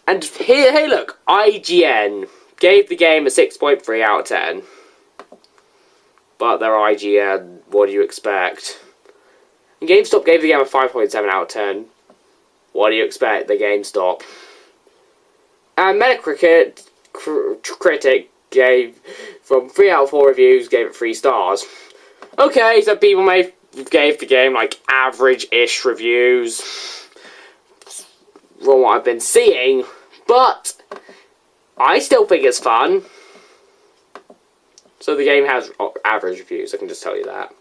And here, hey look, IGN gave the game a 6.3 out of 10. But they're IGN, what do you expect? And GameStop gave the game a 5.7 out of 10. What do you expect? The GameStop. And Metacritic gave, from 3 out of 4 reviews, gave it 3 stars. Okay, so people gave the game like average-ish reviews from what I've been seeing, but I still think it's fun. So the game has average reviews, I can just tell you that.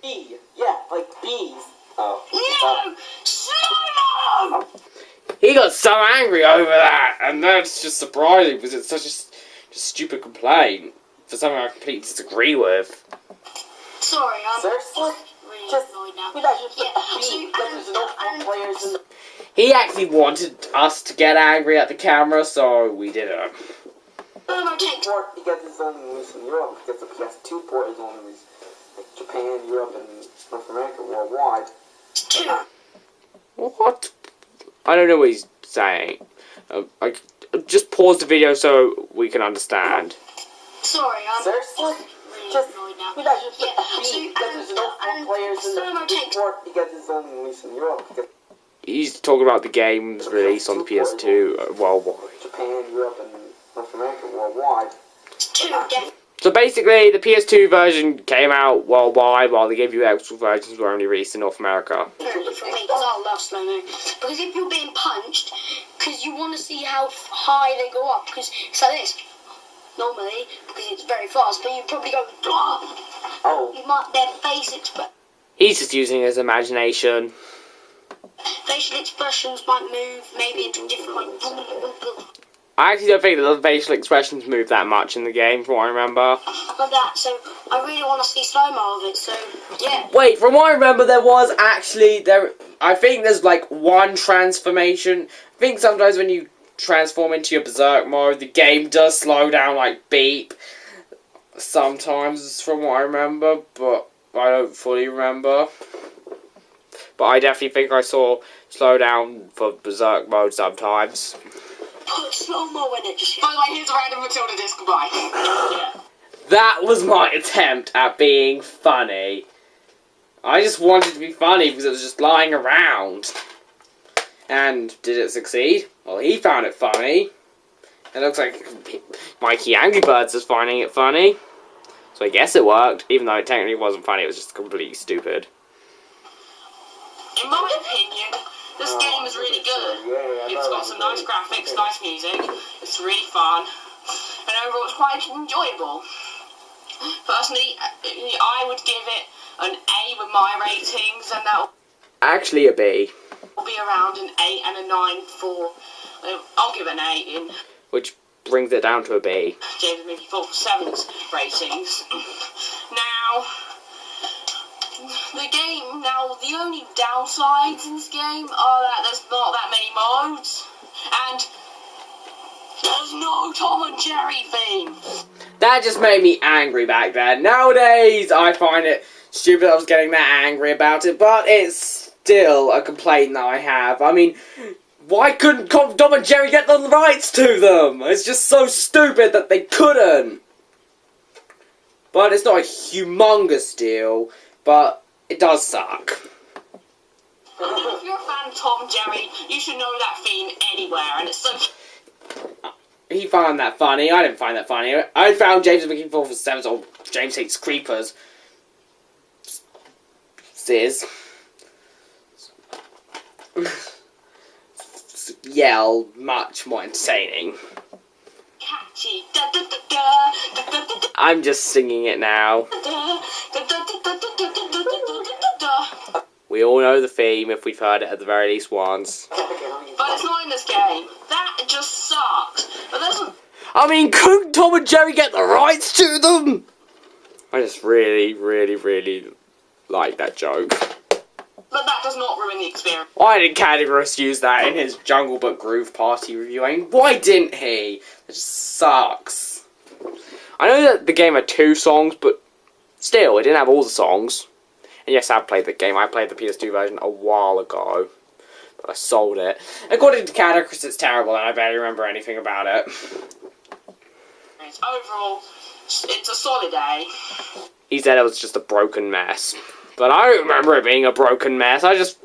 Bee. Yeah, like bees. Oh. no! Slow-mo! He got so angry over that, and that's just surprising because it's such a stupid complaint for something I completely disagree with. Sorry, I'm Seriously? really Just, annoyed now. we just Yeah, put bee because there's no fun players in the... He actually wanted us to get angry at the camera, so we didn't. Slow-mo take. Port, because it's only released in Europe, because the PS2 port is only released in Japan, Europe, and North America worldwide. 2. What? I don't know what he's saying. I just pause the video so we can understand. Sorry, I'm Seriously? really Just, annoyed now. we just put Yeah, bee because there's no fun players in slow-mo the take. port, because it's only released in Europe, because He's talking about the games released on the PS2 worldwide. Japan, Europe, and North America worldwide. 2. So basically, the PS2 version came out worldwide, while the GameCube versions were only released in North America. Very good for me, because I love slow-mo. Because if you're being punched, because you want to see how high they go up, because it's like this, normally, because it's very fast, but you probably go, Oh. you might, their face expression. He's just using his imagination. Facial expressions might move, maybe into different, like, I actually don't think that the facial expressions move that much in the game, from what I remember. like that, so I really want to see slow-mo of it, so, yeah. Wait, from what I remember, there was actually, I think there's like one transformation. I think sometimes when you transform into your Berserk mode, the game does slow down, like, beep. Sometimes, from what I remember, but I don't fully remember. But I definitely think I saw slow down for Berserk mode sometimes. Put slow-mo in it, just... By the way, here's a random Matilda disc. Goodbye. Yeah. That was my attempt at being funny. I just wanted to be funny because it was just lying around. And did it succeed? Well, he found it funny. It looks like MikeyAngryBirds is finding it funny. So I guess it worked, even though it technically wasn't funny, it was just completely stupid. In my opinion, this game is really good. It's got some nice graphics, nice music. It's really fun. And overall, it's quite enjoyable. Personally, I would give it an A with my ratings, and that Actually a B. will be around an 8 and a 9 for... I'll give it an 8 in Which brings it down to a B. James Mickey 447's ratings. Now, the only downsides in this game are that there's not that many modes, and there's no Tom and Jerry theme. That just made me angry back then. Nowadays, I find it stupid I was getting that angry about it, but it's still a complaint that I have. I mean, why couldn't Tom and Jerry get the rights to them? It's just so stupid that they couldn't. But it's not a humongous deal, but it does suck. If you're a fan of Tom and Jerry, you should know that theme anywhere, and it's so... He found that funny. I didn't find that funny. I found James Mickey 447's or James Hates Creepers. Says. Yell much more entertaining. catchy. Da, da, da, da, da, da, da, da, I'm just singing it now. da, da, da, da, da, da, da, da, da. We all know the theme if we've heard it at the very least once. But it's not in this game. That just sucks. But there's a... I mean, couldn't Tom and Jerry get the rights to them? I just really, really, really like that joke. But that does not ruin the experience. Why did Cadagras use that in his Jungle Book Groove Party reviewing? Why didn't he? It just sucks. I know that the game had 2 songs, but still, it didn't have all the songs. And yes, I've played the game. I played the PS2 version a while ago. But I sold it. According to Cadagras, it's terrible, and I barely remember anything about it. Overall, it's a solid A. He said it was just a broken mess. But I don't remember it being a broken mess. I just,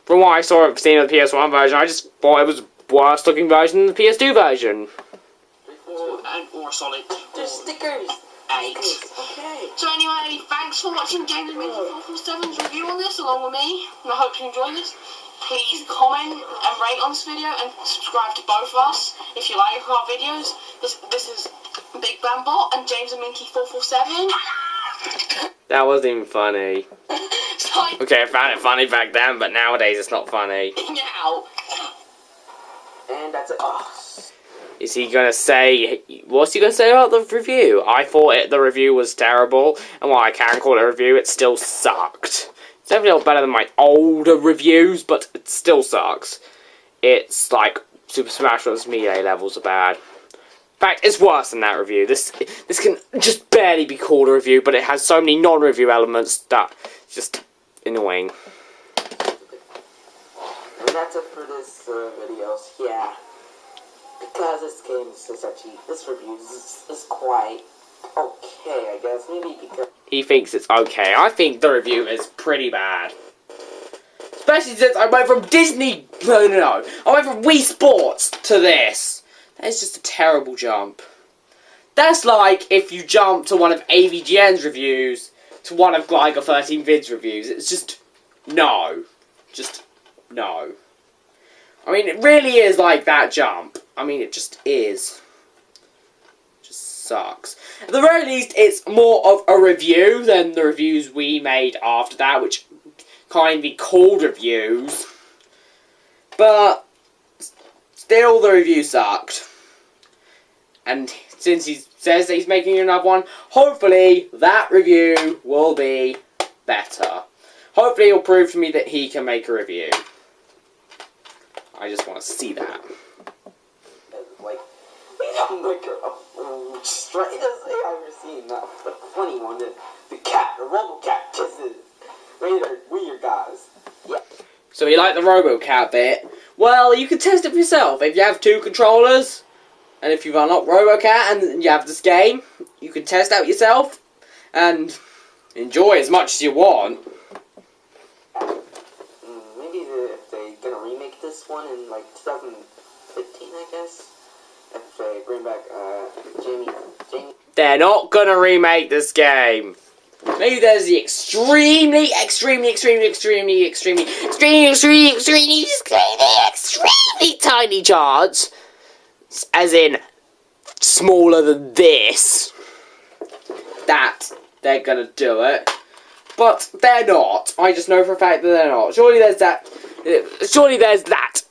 from what I saw of seeing the PS1 version, I just thought it was a worse looking version than the PS2 version. Or solid. There's stickers. 8. Okay. So anyway, thanks for watching James and Mickey 447's review on this along with me. And I hope you enjoyed this. Please comment and rate on this video and subscribe to both of us if you like our videos. This is Big Bambot and James and Minky 447. That wasn't even funny. Signing Okay, I found it funny back then, but nowadays it's not funny. out. And that's it. Oh. Is he gonna say, what's he gonna say about the review? I thought the review was terrible, and while I can call it a review, it still sucked. It's definitely a lot better than my older reviews, but it still sucks. It's like Super Smash Bros. Melee levels are bad. In fact, it's worse than that review. This can just barely be called a review, but it has so many non-review elements that it's just annoying. And that's it for this video. Yeah. Because this game is actually, this review is quite okay, I guess. Maybe because... He thinks it's okay. I think the review is pretty bad. Especially since I went from Disney... No. I went from Wii Sports to this. That is just a terrible jump. That's like if you jump to one of AVGN's reviews to one of Gliger13vid's reviews. It's just, no. Just, no. I mean, it really is like that jump. I mean, it just is. Just sucks. At the very least, it's more of a review than the reviews we made after that, which can't be called reviews. But still, the review sucked. And since he says that he's making another one, hopefully that review will be better. Hopefully he'll prove to me that he can make a review. I just want to see that. Like, I've ever seen that funny one. The cat, the RoboCat kisses. Weird guys. Yeah. So you like the RoboCat bit? Well, you can test it for yourself. If you have 2 controllers, and if you've unlocked RoboCat and you have this game, you can test out yourself and enjoy as much as you want. Maybe if they're gonna remake this one in like 2015, I guess. If they bring back Jamie. They're not gonna remake this game. Maybe there's the extremely tiny chance, as in smaller than this, that they're gonna do it. But they're not. I just know for a fact that they're not. Surely there's that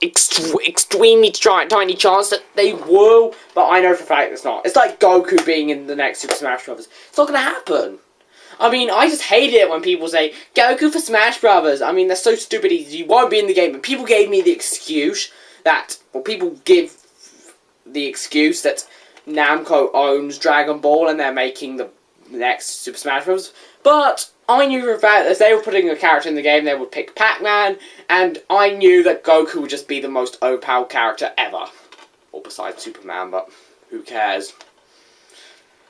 extremely tiny chance that they will, but I know for a fact it's not. It's like Goku being in the next Super Smash Bros. It's not gonna happen. I mean, I just hate it when people say, Goku for Smash Brothers. I mean, that's so stupid, he won't be in the game. But people gave me the excuse that, well, people give the excuse that Namco owns Dragon Ball and they're making the next Super Smash Bros. But I knew for a fact that if they were putting a character in the game, they would pick Pac-Man, and I knew that Goku would just be the most overpowered character ever. Or besides Superman, but who cares?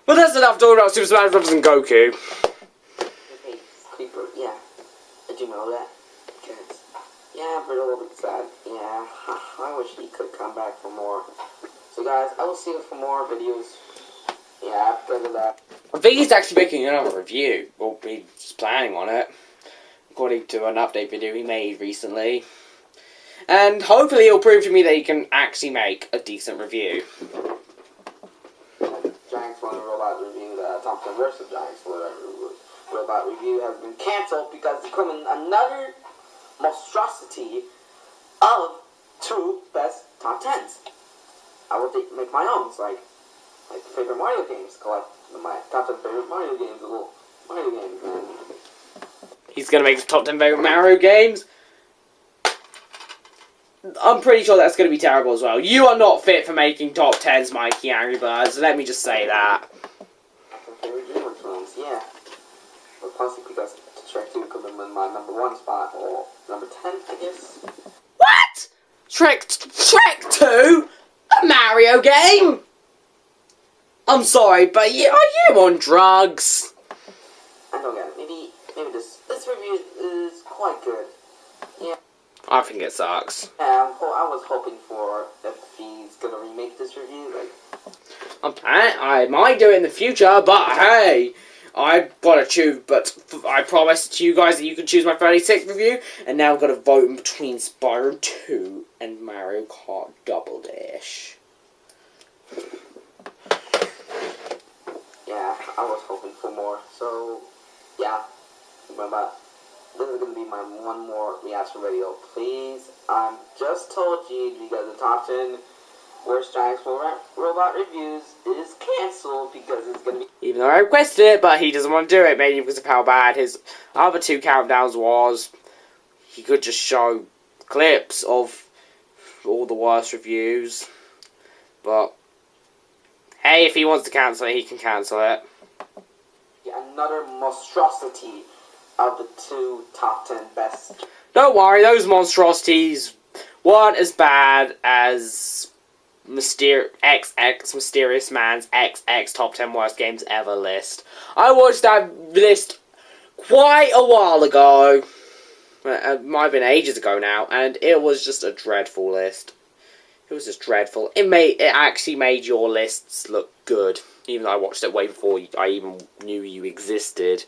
But that's enough talking about Super Smash Bros. And Goku. Okay, Creeper, yeah. Did you know that? Because, yeah, but a little bit sad. Yeah, I wish he could come back for more. So guys, I will see you for more videos. Yeah, after that. I think he's actually making another review. Well, he's planning on it. According to an update video he made recently. And hopefully he'll prove to me that he can actually make a decent review. Giants One Robot Review, the Top 10 versus Giants Robot Review has been cancelled because it's becoming another monstrosity of 2 best top 10s. I will make my own, like favorite Mario games, collect my top 10 favorite Mario games, the little Mario games, man. He's gonna make his top 10 favorite Mario games? I'm pretty sure that's gonna be terrible as well. You are not fit for making top 10s, MikeyAngryBirds. Let me just say that. My favorite DreamWorks ones, yeah. But possibly because Shrek 2 could be in my number 1 spot, or number 10, I guess. What? Shrek 2? A Mario game? I'm sorry, but are you on drugs? I don't get it. Maybe this review is quite good. Yeah. I think it sucks. Yeah, I was hoping for if he's gonna remake this review, like. I might do it in the future, but hey, I've got to choose. But I promised to you guys that you could choose my 36th review, and now I've got to vote in between Spyro 2 and Mario Kart Double Dash. Yeah, I was hoping for more. So, yeah. Remember, this is gonna be my one more reaction video. Please, I just told you because the top 10 worst Giants Robot reviews is cancelled because it's gonna be. Even though I requested it, but he doesn't want to do it, maybe because of how bad his other 2 countdowns was. He could just show clips of all the worst reviews. But hey, if he wants to cancel it, he can cancel it. Another monstrosity of the 2 top 10 best. Don't worry, those monstrosities weren't as bad as XX Mysterious Man's XX Top 10 Worst Games Ever list. I watched that list quite a while ago. It might have been ages ago now, and it was just a dreadful list. It was just dreadful. It actually made your lists look good. Even though I watched it way before I even knew you existed.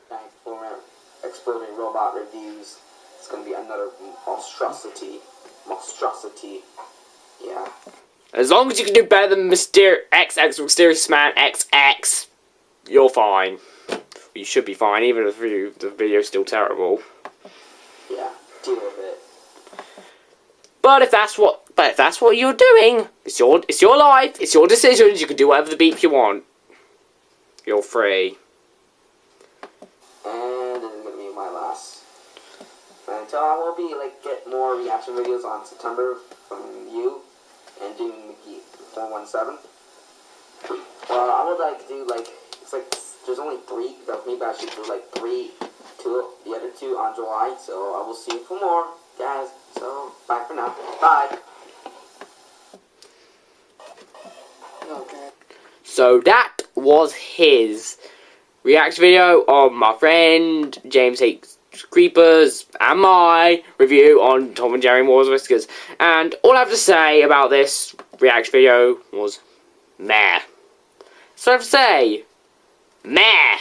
Thanks for Exploding Robot Reviews. It's going to be another monstrosity. Yeah. As long as you can do better than XX Mysterious Man XX, you're fine. You should be fine, even if the video's still terrible. Yeah, deal with it. But if that's what you're doing, it's your life, it's your decisions. You can do whatever the beep you want. You're free. And this is gonna be my last. Until I will be get more reaction videos on September from you and doing Mickey 417. Well, I would like to do there's only 3, so maybe I should do 3, 2, the other 2 on July. So I will see you for more, guys. So bye for now. Bye. Okay. So that was his reaction video on my friend James Hates Creepers and my review on Tom and Jerry Moore's Whiskers. And all I have to say about this reaction video was meh. So I have to say, meh.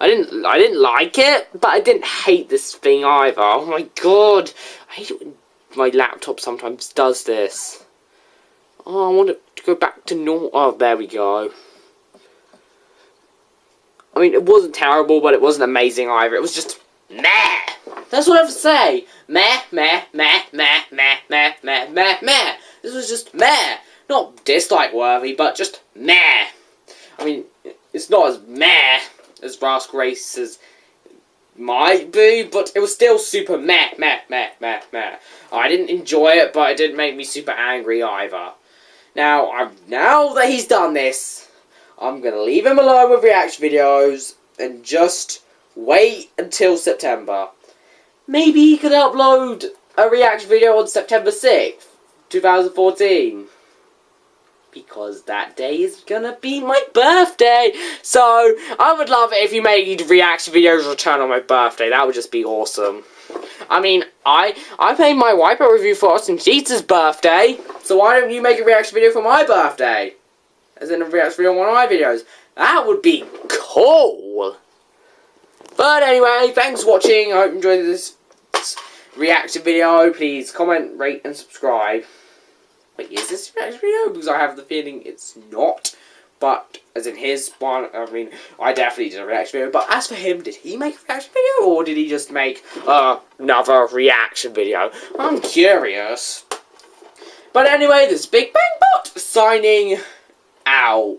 I didn't like it, but I didn't hate this thing either. Oh my god, I hate it when my laptop sometimes does this. Oh, I want it to go back to normal. Oh, there we go. I mean, it wasn't terrible, but it wasn't amazing either. It was just meh. That's what I have to say. Meh, meh, meh, meh, meh, meh, meh, meh, meh. This was just meh. Not dislike worthy, but just meh. I mean, it's not as meh as Rask Races might be, but it was still super meh, meh, meh, meh, meh. I didn't enjoy it, but it didn't make me super angry either. Now that he's done this, I'm going to leave him alone with reaction videos and just wait until September. Maybe he could upload a reaction video on September 6th, 2014. Because that day is gonna be my birthday. So, I would love it if you made reaction videos return on my birthday. That would just be awesome. I mean, I made my Wipeout review for Austin Sheets' birthday. So why don't you make a reaction video for my birthday? As in a reaction video on one of my videos. That would be cool. But anyway, thanks for watching. I hope you enjoyed this reaction video. Please comment, rate, and subscribe. Wait, is this a reaction video? Because I have the feeling it's not. But, as in his one, I mean, I definitely did a reaction video. But as for him, did he make a reaction video? Or did he just make another reaction video? I'm curious. But anyway, this is Big Bang Bot signing out.